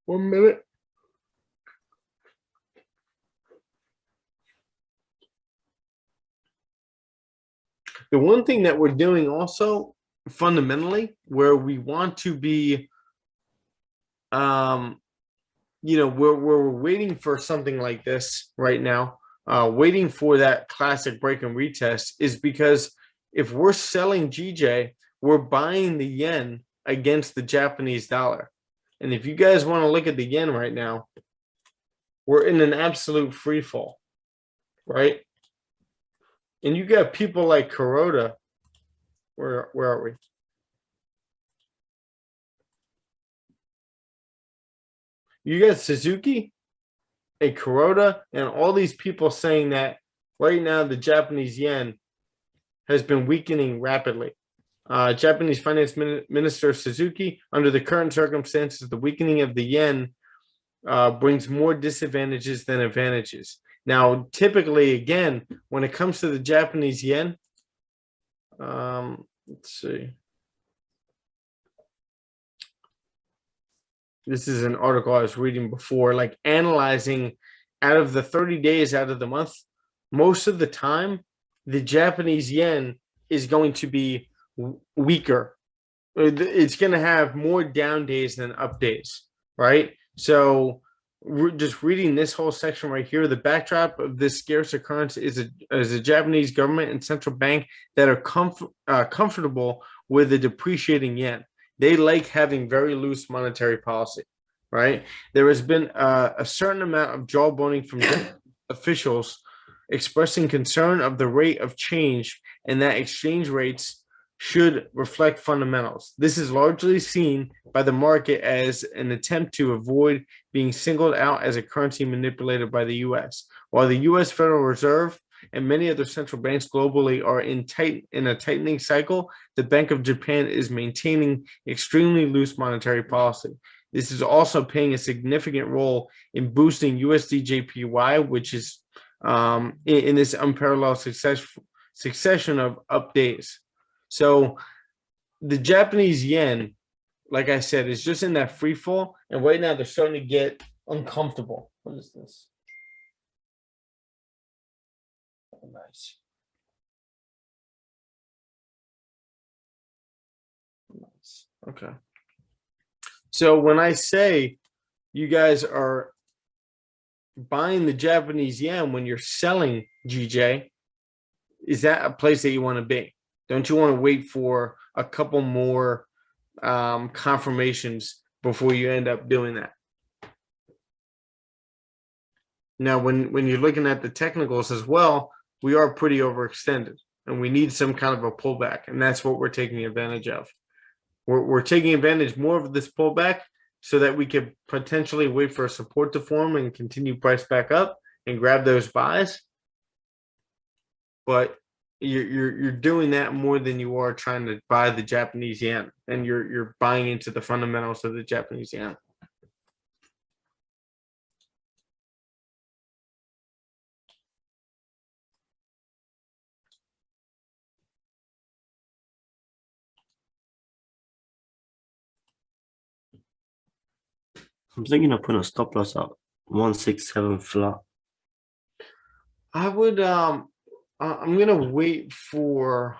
One minute. The one thing that we're doing also fundamentally where we want to be, we're waiting for something like this right now, waiting for that classic break and retest is because if we're selling GJ, we're buying the yen against the Japanese dollar. And if you guys want to look at the yen right now, we're in an absolute free fall, right? And you got people like Kuroda. Where are we? You got Suzuki and Kuroda and all these people saying that right now the Japanese yen has been weakening rapidly. Japanese Finance Minister Suzuki, under the current circumstances, the weakening of the yen brings more disadvantages than advantages. Now, typically, again, when it comes to the Japanese yen, let's see. This is an article I was reading before, like analyzing out of the 30 days out of the month, most of the time, the Japanese yen is going to be weaker. It's going to have more down days than up days, right? So just reading this whole section right here, the backdrop of this scarce occurrence is a Japanese government and central bank that are comfortable with a depreciating yen. They like having very loose monetary policy. right? There has been a certain amount of jawboning from officials expressing concern of the rate of change and that exchange rates should reflect fundamentals. This is largely seen by the market as an attempt to avoid being singled out as a currency manipulated by the US. While the US Federal Reserve and many other central banks globally are in a tightening cycle, the Bank of Japan is maintaining extremely loose monetary policy. This is also playing a significant role in boosting USD/JPY, which is in this unparalleled succession of up days. So the Japanese yen, like I said, is just in that free fall, and right now they're starting to get uncomfortable. What is this? Oh, nice. Nice. Okay. So when I say you guys are buying the Japanese yen when you're selling GJ, is that a place that you want to be? Don't you want to wait for a couple more confirmations before you end up doing that? Now, when you're looking at the technicals as well, we are pretty overextended and we need some kind of a pullback, and that's what we're taking advantage of. We're taking advantage more of this pullback so that we could potentially wait for a support to form and continue price back up and grab those buys. But you're doing that more than you are trying to buy the Japanese yen, and you're buying into the fundamentals of the Japanese yen. I'm thinking of putting a stop loss at 167 flat. I would I'm gonna wait for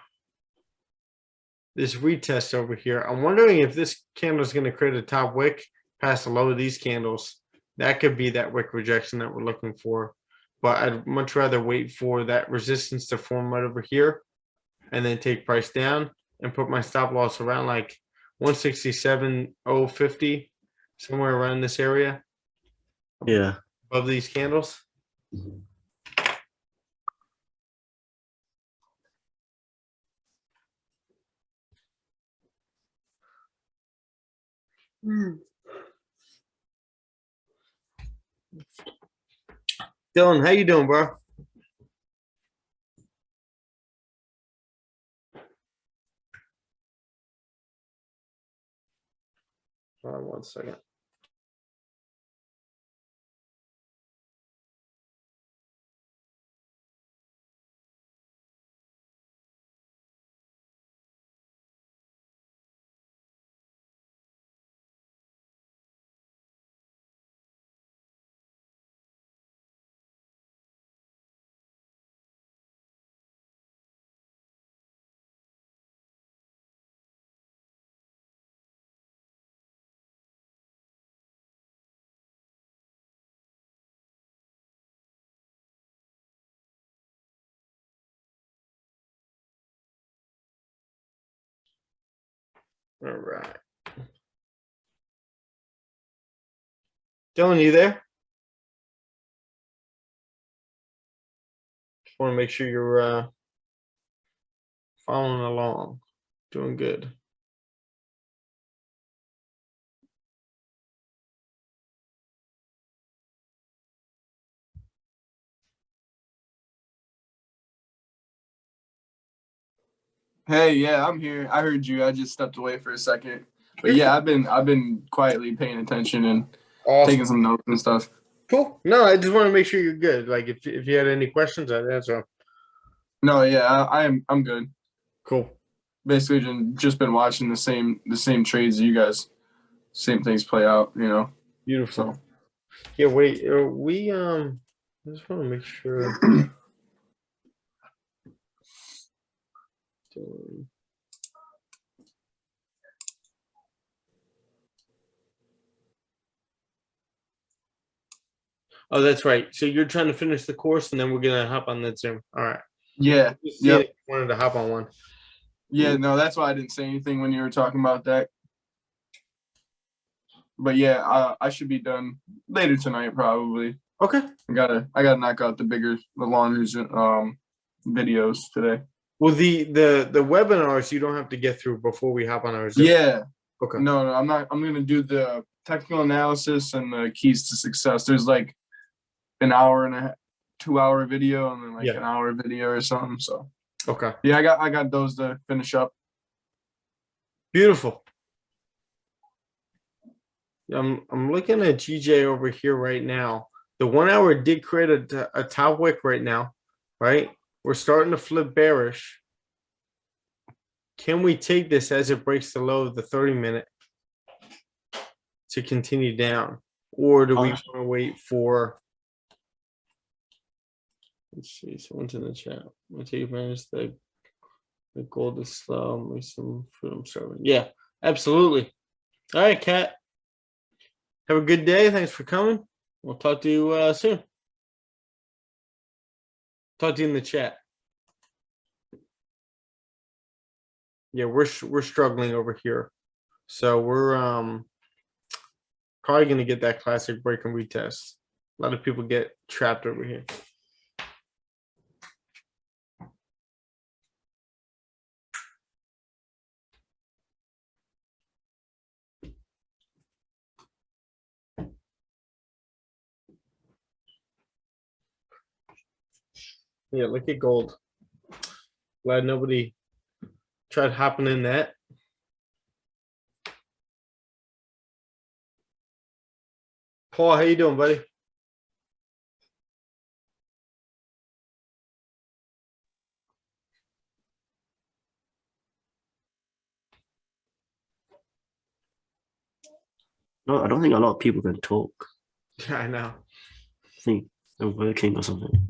this retest over here. I'm wondering if this candle is gonna create a top wick past the low of these candles. That could be that wick rejection that we're looking for. But I'd much rather wait for that resistance to form right over here and then take price down and put my stop loss around like 167.050, somewhere around this area Yeah. above these candles. Dylan, how you doing, bro? Hold on 1 second. All right. Dylan, you there? Just want to make sure you're following along. Doing good. Hey, yeah, I'm here. I heard you. I just stepped away for a second. But yeah, I've been quietly paying attention and taking Awesome. some notes and stuff. Cool. No, I just want to make sure you're good. Like if you had any questions, I'd answer them. No, yeah, I'm good. Cool. Basically just been watching the same trades you guys, same things play out, you know. Beautiful. So Yeah, wait, we I just want to make sure. Oh, that's right. So you're trying to finish the course and then we're gonna hop on that Zoom. All right. yeah. Just Yep. wanted to hop on one. Yeah, no, that's why I didn't say anything when you were talking about that. but yeah, I should be done later tonight probably. Okay. I gotta knock out the longer videos today. Well, the webinars you don't have to get through before we hop on our Zoom. Yeah. Okay. No, I'm not. I'm gonna do the technical analysis and the keys to success. There's like an hour and a 2 hour video and then like an hour video or something. So Okay. yeah, I got those to finish up. Beautiful. I'm looking at GJ over here right now. The 1 hour did create a top wick right now, right? We're starting to flip bearish. Can we take this as it breaks the low of the 30-minute to continue down? Or do we want to wait for, let's see, someone's in the chat. I'll take advantage the gold is slow. Maybe some freedom serving. Yeah, absolutely. All right, Kat. Have a good day. Thanks for coming. We'll talk to you soon. Talk to you in the chat. Yeah, we're struggling over here, so we're probably gonna get that classic break and retest. A lot of people get trapped over here. Yeah, look at gold. Glad nobody tried hopping in that. Paul, how you doing, buddy? No, I don't think a lot of people can talk. Yeah, I know. I think they're working or something.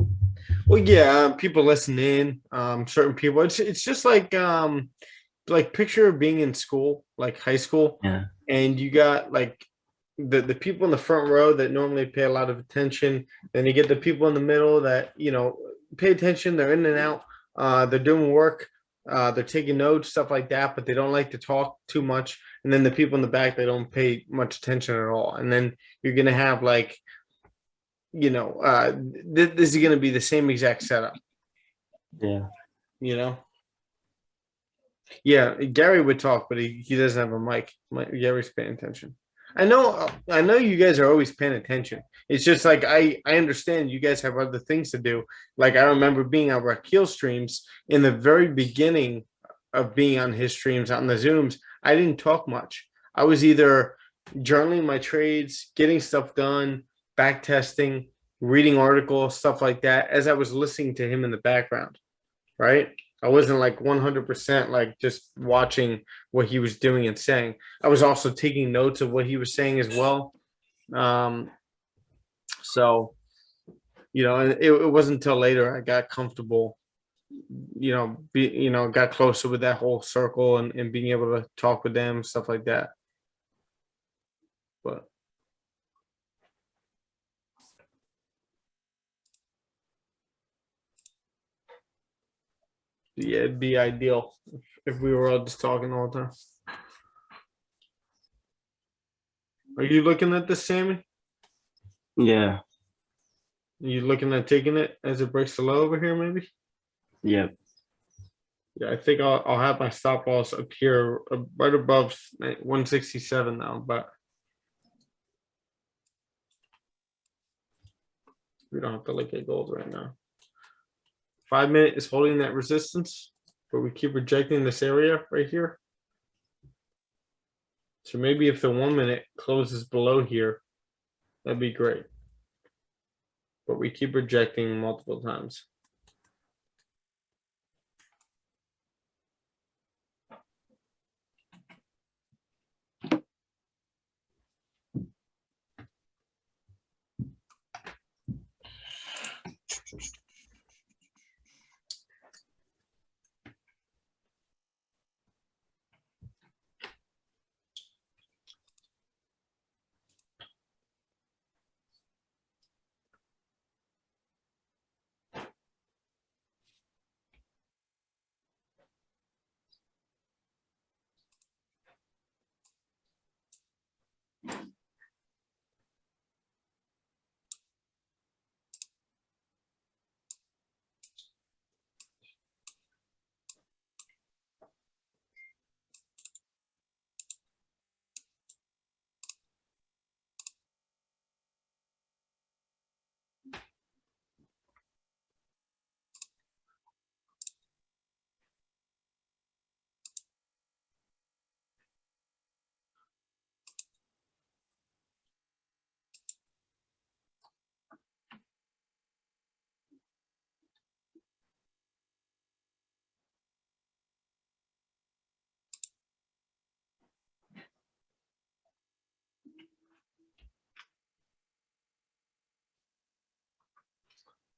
Well, yeah, people listen in. Certain people. It's just like picture being in school, like high school, Yeah. and you got like the people in the front row that normally pay a lot of attention. Then you get the people in the middle that pay attention. They're in and out. They're doing work. They're taking notes, stuff like that, but they don't like to talk too much. And then the people in the back, they don't pay much attention at all. And then you're gonna have like, this is gonna be the same exact setup. Yeah. Yeah, Gary would talk, but he doesn't have a mic. Gary's paying attention. I know you guys are always paying attention. It's just like I understand you guys have other things to do. Like I remember being on Rakeel streams in the very beginning of being on his streams on the Zooms. I didn't talk much. I was either journaling my trades, getting stuff done, back testing, reading articles, stuff like that, as I was listening to him in the background, right? I wasn't like 100% like just watching what he was doing and saying. I was also taking notes of what he was saying as well. So, it wasn't until later I got comfortable, got closer with that whole circle and being able to talk with them, stuff like that. But yeah, it'd be ideal if we were all just talking all the time. Are you looking at this, Sammy? Yeah. Are you looking at taking it as it breaks the low over here, maybe? Yeah. Yeah, I think I'll have my stop loss up here right above 167 now, but we don't have to look at gold right now. 5 minute is holding that resistance, but we keep rejecting this area right here. So maybe if the 1 minute closes below here, that'd be great. But we keep rejecting multiple times.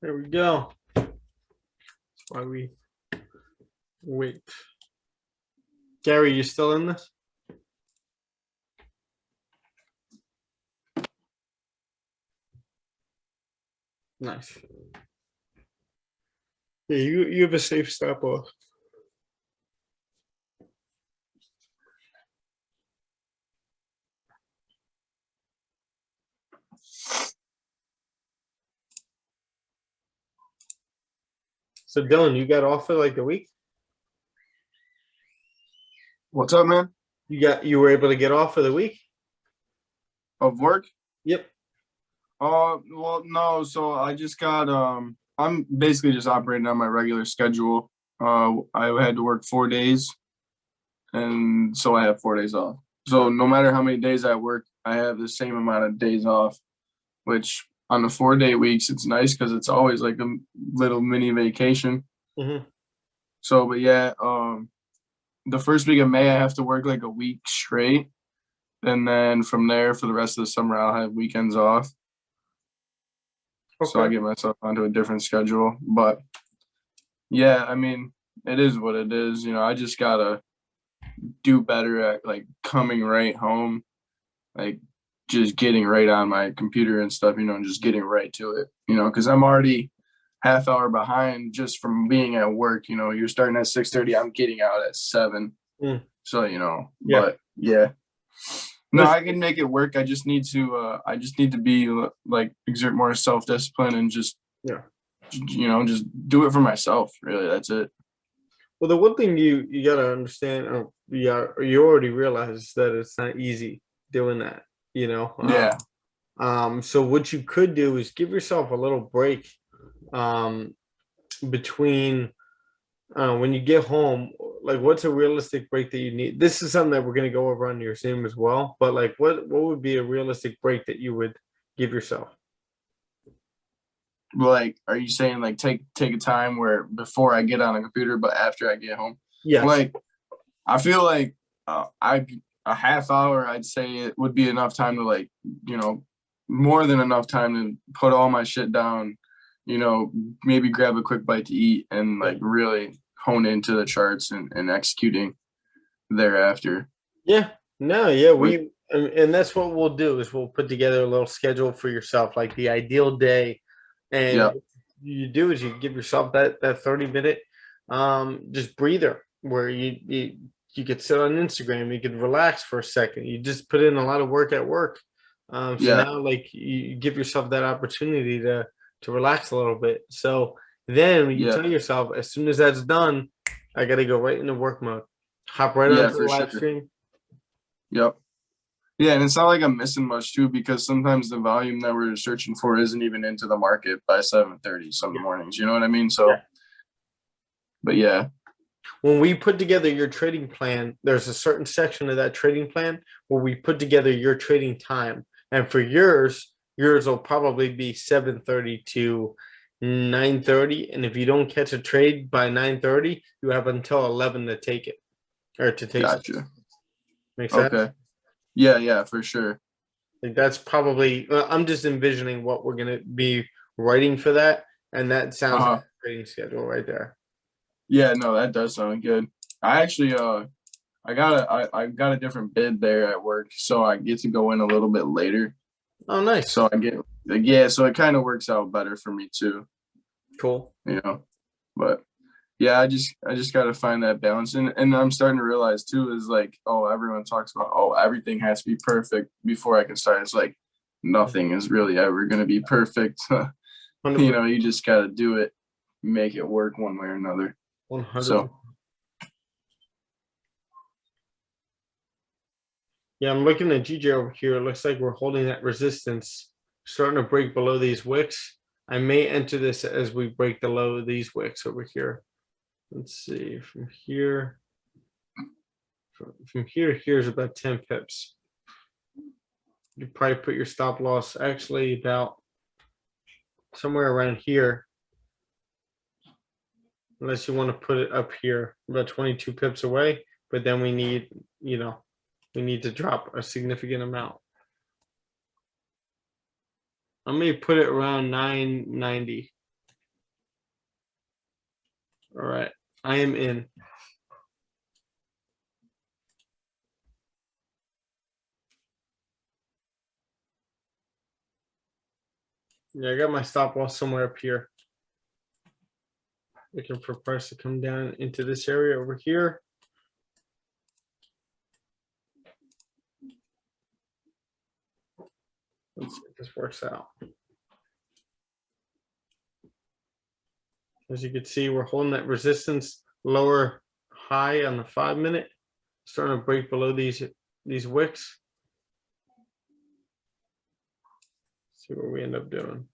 There we go. That's why we wait. Gary, you still in this? Nice. Yeah, you have a safe stop off. So Dylan, you got off for like the week? What's up, man? You were able to get off for the week? Of work? Yep. Well, no. So I just got I'm basically just operating on my regular schedule. I had to work 4 days, and so I have 4 days off. So no matter how many days I work, I have the same amount of days off, which on the 4 day weeks, it's nice because it's always like a little mini vacation. Mm-hmm. So, but yeah, the first week of May, I have to work like a week straight. And then from there, for the rest of the summer, I'll have weekends off. So I get myself onto a different schedule. But yeah, I mean, it is what it is. You know, I just gotta do better at like coming right home, like just getting right on my computer and stuff, you know, and just getting right to it, you know, because I'm already half hour behind just from being at work. You know, you're starting at 6:30, I'm getting out at 7. So, you know, Yeah. but yeah. No, I can make it work. I just need to be like exert more self-discipline and just, you know, just do it for myself. Really, that's it. Well, the one thing you gotta understand, you already realize that it's not easy doing that, you know. Yeah. So what you could do is give yourself a little break, between when you get home. Like, what's a realistic break that you need? This is something that we're gonna go over on your Zoom as well. But like, what would be a realistic break that you would give yourself? Like, are you saying like take a time where before I get on a computer, but after I get home? Yes. Like, I feel like a half hour, I'd say it would be enough time to, like, you know, more than enough time to put all my shit down, you know, maybe grab a quick bite to eat and like really hone into the charts and executing thereafter. Yeah. No, yeah, and that's what we'll do is we'll put together a little schedule for yourself, like the ideal day. And Yeah. what you do is you give yourself that 30-minute just breather where you could sit on Instagram, you could relax for a second. You just put in a lot of work at work. So now like you give yourself that opportunity to relax a little bit. So then you tell yourself, as soon as that's done, I gotta go right into work mode. Hop right onto the live stream. Yep. Yeah, and it's not like I'm missing much too, because sometimes the volume that we're searching for isn't even into the market by 7:30 some mornings. You know what I mean? So, but yeah. When we put together your trading plan, there's a certain section of that trading plan where we put together your trading time. And for yours will probably be 7:30 to 9:30. And if you don't catch a trade by 9:30, you have until 11 to take it or to take it. Gotcha. Make sense? Okay. Yeah, for sure. Like that's probably, I'm just envisioning what we're going to be writing for that. And that sounds like a trading schedule right there. Yeah, no, that does sound good. I actually, I got a different bid there at work, so I get to go in a little bit later. Oh, nice. So I get, yeah, so it kind of works out better for me too. Cool. You know, but yeah, I just got to find that balance. And I'm starting to realize too, is like, oh, everyone talks about, oh, everything has to be perfect before I can start. It's like, nothing is really ever going to be perfect. You know, you just got to do it, make it work one way or another. 100%. So. Yeah, I'm looking at GJ over here. It looks like we're holding that resistance, starting to break below these wicks. I may enter this as we break below these wicks over here. Let's see, from here to here is about 10 pips. You probably put your stop loss actually about somewhere around here, unless you want to put it up here, about 22 pips away. But then we need, you know, we need to drop a significant amount. I may put it around 990. All right, I am in. Yeah, I got my stop loss somewhere up here. Looking for price to come down into this area over here. Let's see if this works out. As you can see, we're holding that resistance lower high on the 5 minute, starting to break below these wicks. See what we end up doing.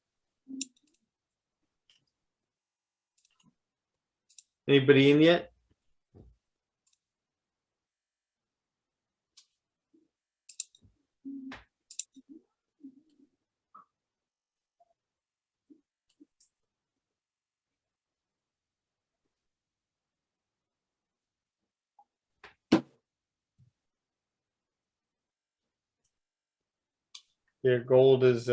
Anybody in yet? Yeah, gold's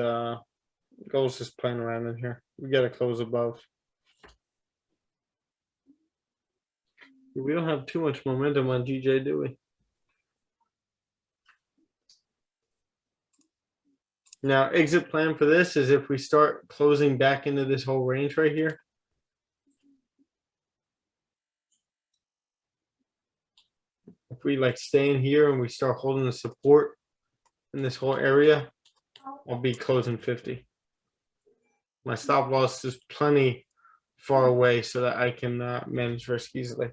just playing around in here. We gotta close above. We don't have too much momentum on GJ, do we? Now, exit plan for this is if we start closing back into this whole range right here. If we like stay in here and we start holding the support in this whole area, I'll be closing 50. My stop loss is plenty far away so that I can manage risk easily.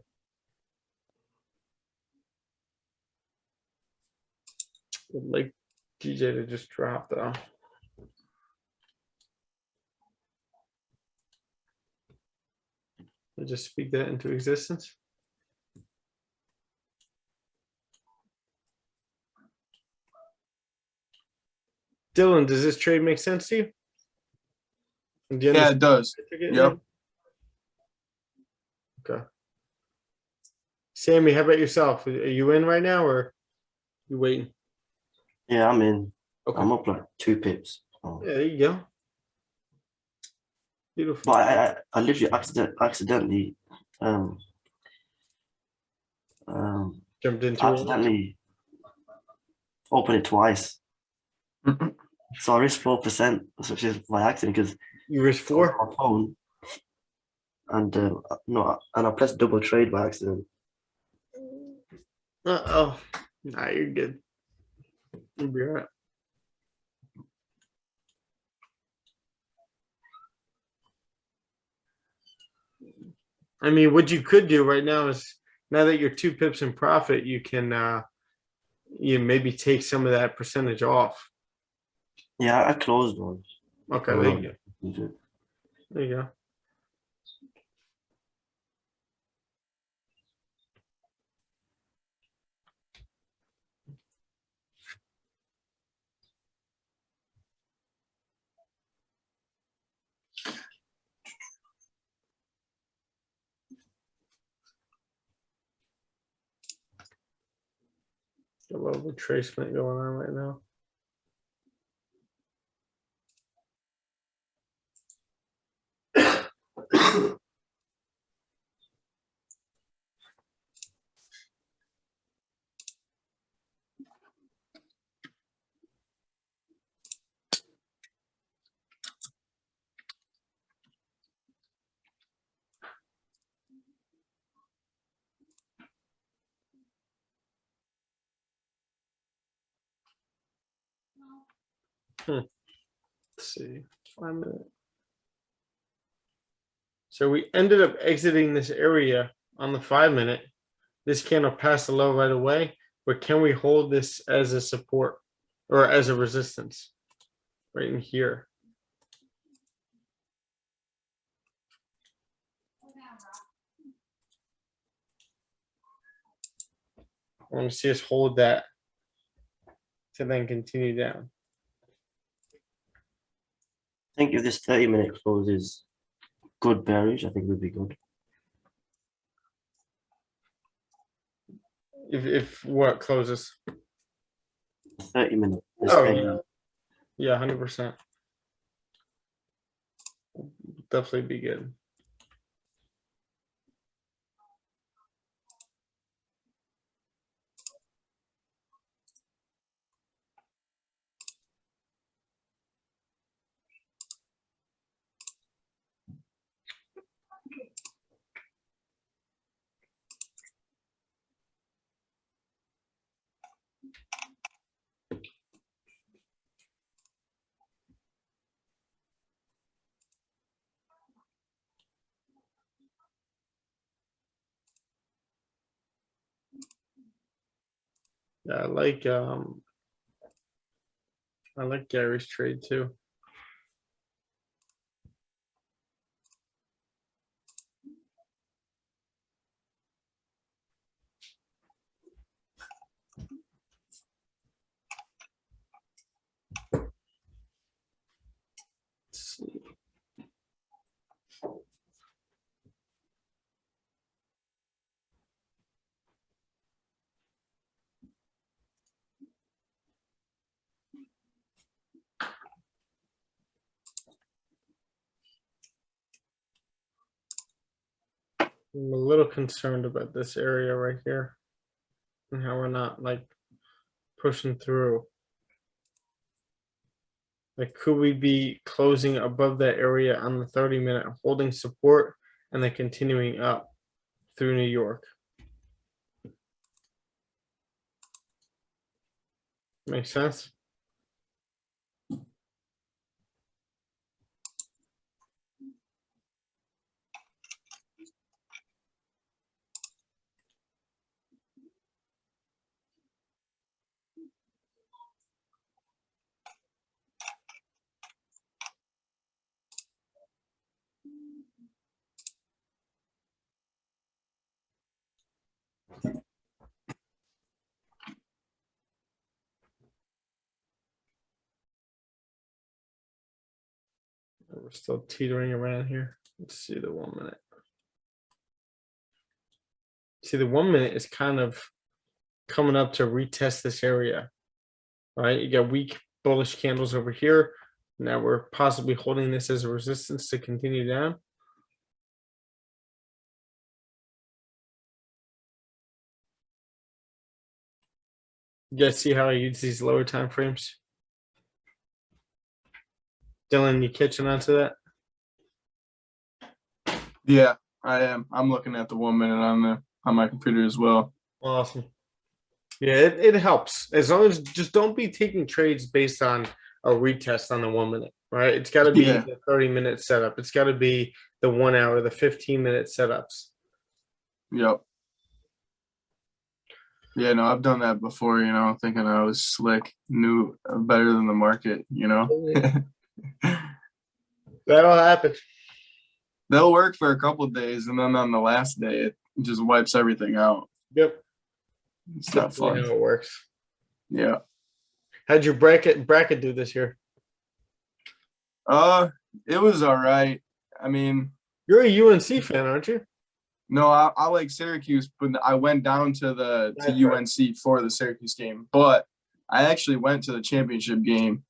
Would like DJ to just drop though. I just speak that into existence. Dylan, does this trade make sense to you? Do you Yeah, it understand does. the ticket Yep. now? Okay. Sammy, how about yourself? Are you in right now or you waiting? Yeah, I'm in. Okay. I'm up like 2 pips. Oh. Yeah, there you go. Beautiful. But I literally accidentally Jumped into it. accidentally opened it twice. So I risked 4%, which is by accident because You risk 4? my phone, and no, and I pressed double trade by accident. Uh-oh. Nah, you're good. You'll be all right. I mean, what you could do right now is now that you're 2 pips in profit, you can you maybe take some of that percentage off. Yeah, I closed one. Okay, there you go. There you go. A little retracement going on right now. Let's see. 5 minutes. So we ended up exiting this area on the 5 minute. This candle passed the low right away, but can we hold this as a support or as a resistance right in here? I want to see us hold that to then continue down. I think if this 30-minute close is good bearish, I think it would be good. If what closes? 30-minute. Oh, yeah, 100%. Definitely be good. Yeah, I like Gary's trade too. Let's see. I'm a little concerned about this area right here and how we're not like pushing through. Like, could we be closing above that area on the 30-minute, holding support, and then continuing up through New York? Makes sense? We're still teetering around here. Let's see the 1 minute. See, the 1 minute is kind of coming up to retest this area, right? You got weak bullish candles over here. Now we're possibly holding this as a resistance to continue down. You guys see how I use these lower time frames? Dylan, you catching on to that? Yeah, I am. I'm looking at the 1 minute on my computer as well. Awesome. Yeah, it helps. As long as just don't be taking trades based on a retest on the 1 minute, right? It's got to be Yeah. the 30-minute setup. It's got to be the 1 hour, the 15-minute setups. Yep. Yeah, no, I've done that before, thinking I was slick, knew better than the market, That'll happen. They'll work for a couple of days, and then on the last day, it just wipes everything out. Yep. It's not Definitely fun. how it works. Yeah. How'd your bracket do this year? It was all right. I mean, You're a UNC fan, aren't you? no, I like Syracuse, but I went down to That's right. UNC for the Syracuse game. But I actually went to the championship game,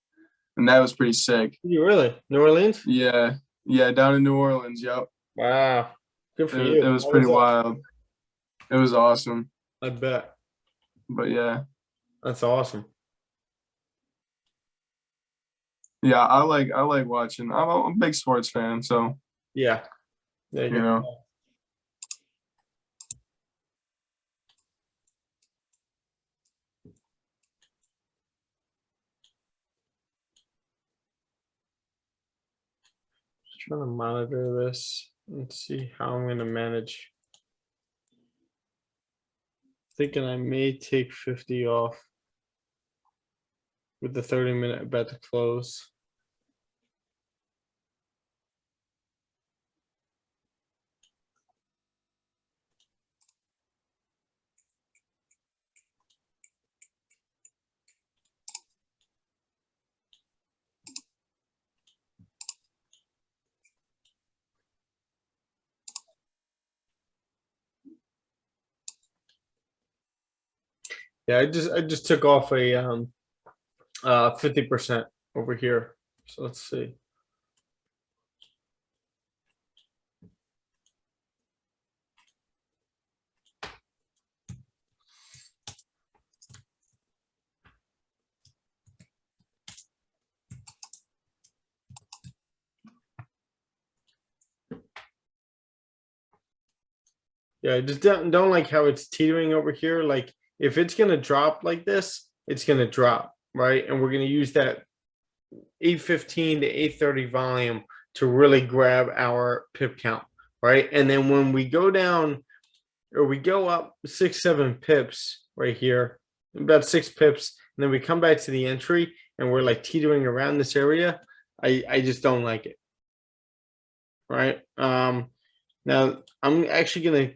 and that was pretty sick. You really? New Orleans? Yeah, down in New Orleans. Yep. Wow. Good for It you. was How pretty that? wild. It was awesome. I bet. But yeah, That's awesome. yeah, I like watching. I'm a big sports fan, so Yeah. There you know. Just trying to monitor this and see how I'm going to manage. Thinking I may take 50 off with the 30-minute about to close. Yeah, I just took off a 50% over here. So let's see. Yeah, I just don't like how it's teetering over here. Like, if it's gonna drop like this, it's gonna drop, right? And we're gonna use that 8:15 to 8:30 volume to really grab our pip count, right? And then when we go down or we go up 6-7 pips right here, about 6 pips, and then we come back to the entry and we're like teetering around this area, I just don't like it. Right. Now I'm actually gonna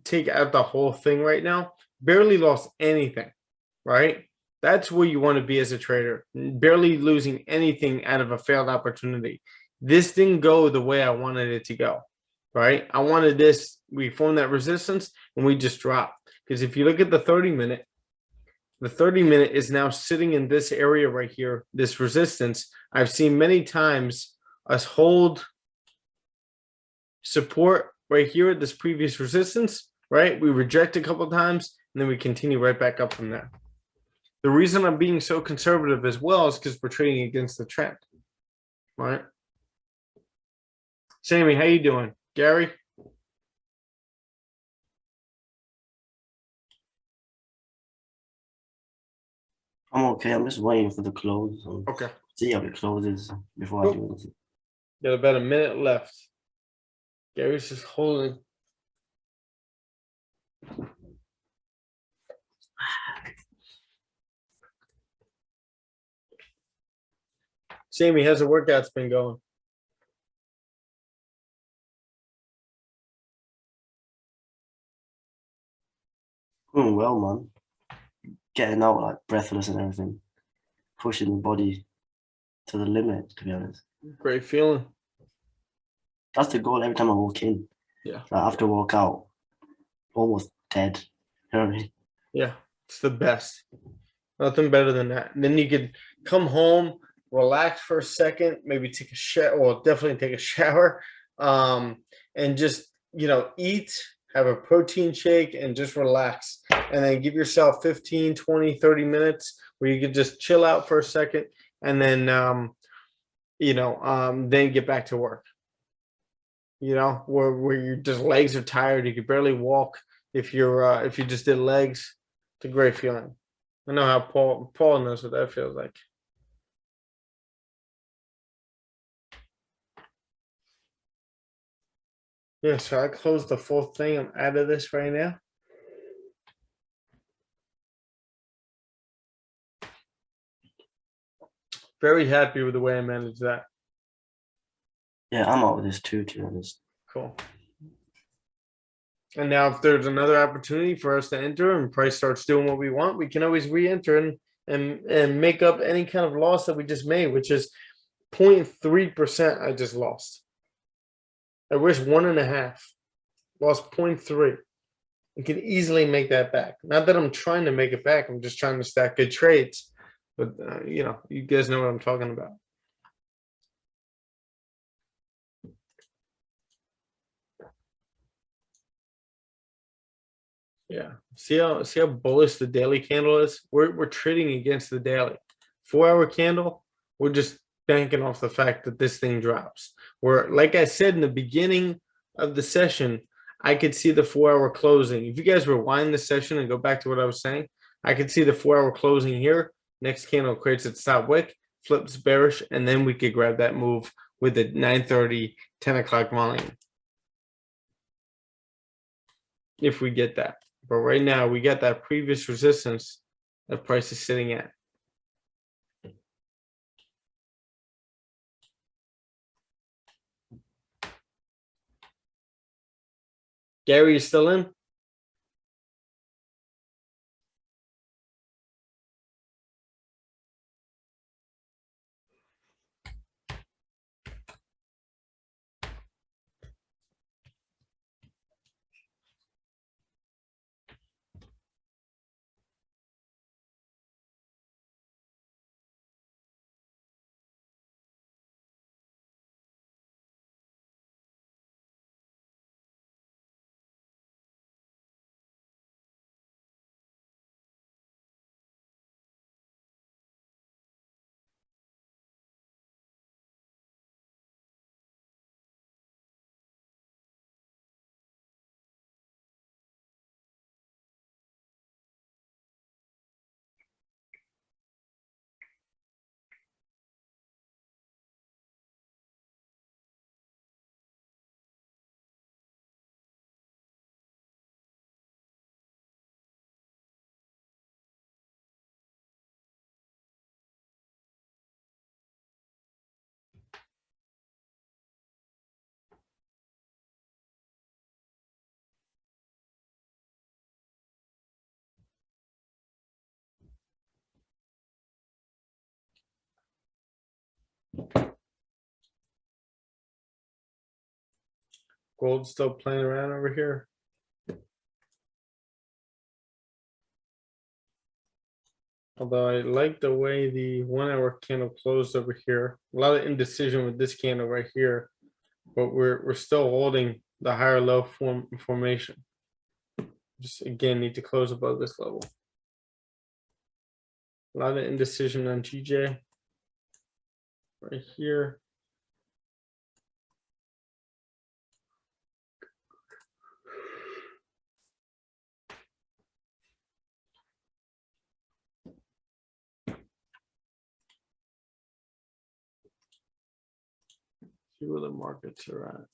take out the whole thing right now. Barely lost anything, right? That's where you want to be as a trader. Barely losing anything out of a failed opportunity. This didn't go the way I wanted it to go, right? I wanted this. We formed that resistance and we just dropped. Because if you look at the 30-minute, the 30-minute is now sitting in this area right here, this resistance. I've seen many times us hold support right here at this previous resistance, right? We reject a couple times and then we continue right back up from there. The reason I'm being so conservative as well is because we're trading against the trend, right? Sammy, how you doing? Gary? I'm okay. I'm just waiting for the close. Okay. See how it closes before I do anything. Got about a minute left. Gary's just holding. Sammy, how's the workouts been going? Well, man. Getting out like breathless and everything. Pushing the body to the limit, to be honest. Great feeling. That's the goal every time I walk in. Yeah. Like after walk out, almost dead. You know what I mean? Yeah, it's the best. Nothing better than that. And then you could come home, relax for a second, maybe take a shower, well, definitely take a shower, and just, eat, have a protein shake, and just relax. And then give yourself 15, 20, 30 minutes where you could just chill out for a second and then, then get back to work. Where your just legs are tired, you could barely walk if you just did legs. It's a great feeling. I know how Paul knows what that feels like. Yeah, so I closed the full thing. I'm out of this right now. Very happy with the way I managed that. Yeah, I'm out of this too, to be honest. Cool. And now if there's another opportunity for us to enter and price starts doing what we want, we can always re-enter and make up any kind of loss that we just made, which is 0.3% I just lost. I wish 1.5. Lost 0.3. You can easily make that back. Not that I'm trying to make it back. I'm just trying to stack good trades. But, you guys know what I'm talking about. Yeah. See how bullish the daily candle is? We're trading against the daily. 4-hour candle, we're just banking off the fact that this thing drops. Where, like I said in the beginning of the session, I could see the 4-hour closing. If you guys rewind the session and go back to what I was saying, I could see the 4-hour closing here. Next candle creates its top wick, flips bearish, and then we could grab that move with the 9:30, 10 o'clock volume. If we get that. But right now, we got that previous resistance that price is sitting at. Gary, you still in? Gold still playing around over here. Although I like the way the 1 hour candle closed over here. A lot of indecision with this candle right here, but we're still holding the higher low formation. Just again need to close above this level. A lot of indecision on GJ right here. See where the markets are at.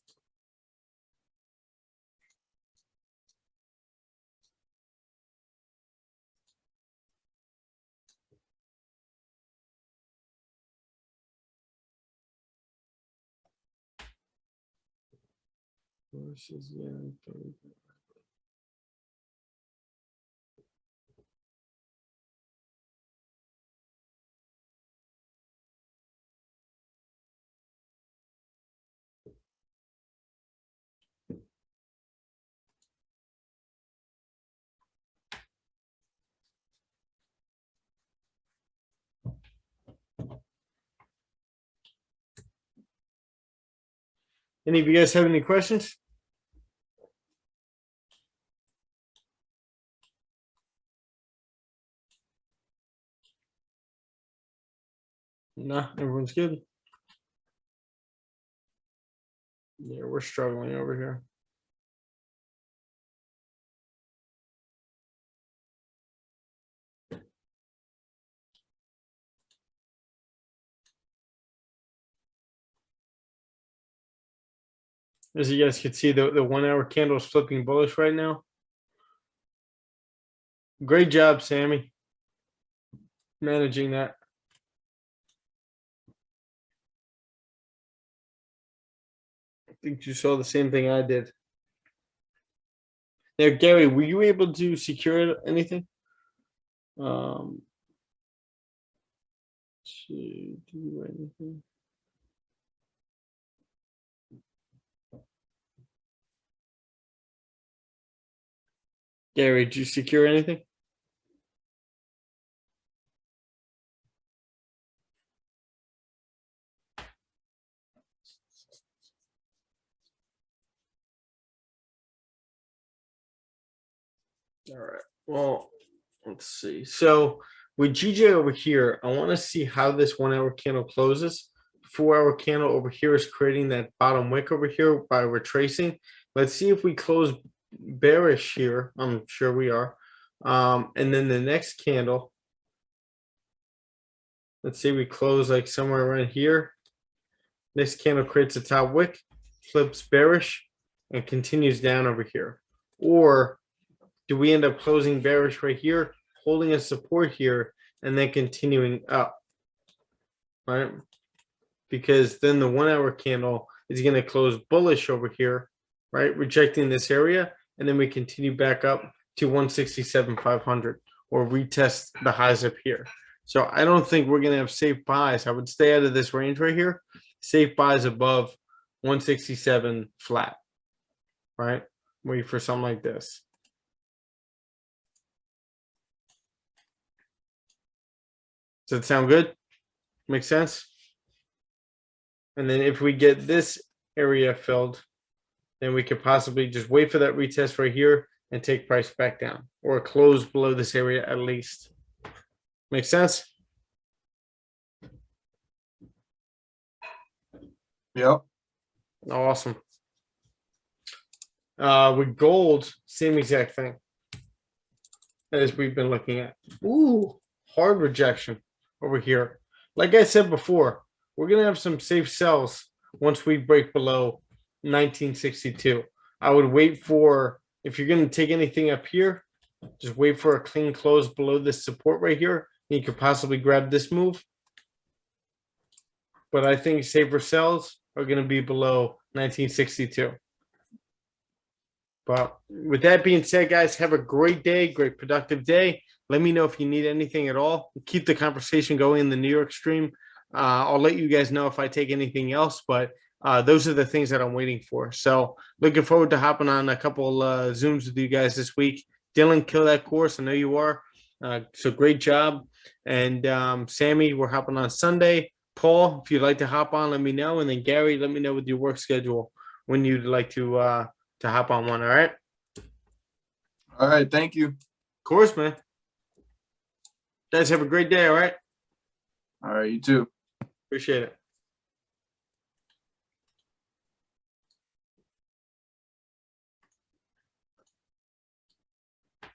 Versus, yeah, any of you guys have any questions? No, everyone's good. Yeah, we're struggling over here. As you guys can see, the 1 hour candle is flipping bullish right now. Great job, Sammy, managing that. I think you saw the same thing I did. Now, Gary, were you able to secure anything? To do anything? Gary, did you secure anything? All right. Well, let's see. So with GJ over here, I want to see how this 1 hour candle closes. 4 hour candle over here is creating that bottom wick over here by retracing. Let's see if we close bearish here. I'm sure we are. And then the next candle, let's say we close like somewhere around here. This candle creates a top wick, flips bearish, and continues down over here. Or do we end up closing bearish right here, holding a support here, and then continuing up, right? Because then the 1 hour candle is going to close bullish over here, right? Rejecting this area, and then we continue back up to 167,500 or retest the highs up here. So I don't think we're going to have safe buys. I would stay out of this range right here. Safe buys above 167 flat, right? Wait for something like this. Does that sound good? Make sense? And then if we get this area filled, then we could possibly just wait for that retest right here and take price back down or close below this area at least. Make sense? Yep. Awesome. With gold, same exact thing as we've been looking at. Ooh, hard rejection over here. Like I said before, we're gonna have some safe sells once we break below 1962. I would wait for, if you're gonna take anything up here, just wait for a clean close below this support right here. And you could possibly grab this move. But I think safer sells are gonna be below 1962. But with that being said, guys, have a great day, great productive day. Let me know if you need anything at all. Keep the conversation going in the New York stream. I'll let you guys know if I take anything else, but those are the things that I'm waiting for. So looking forward to hopping on a couple Zooms with you guys this week. Dylan, kill that course. I know you are. So great job. And Sammy, we're hopping on Sunday. Paul, if you'd like to hop on, let me know. And then Gary, let me know with your work schedule when you'd like to hop on one. All right. All right. Thank you. Of course, man. Guys, have a great day. All right. All right. You too. Appreciate it.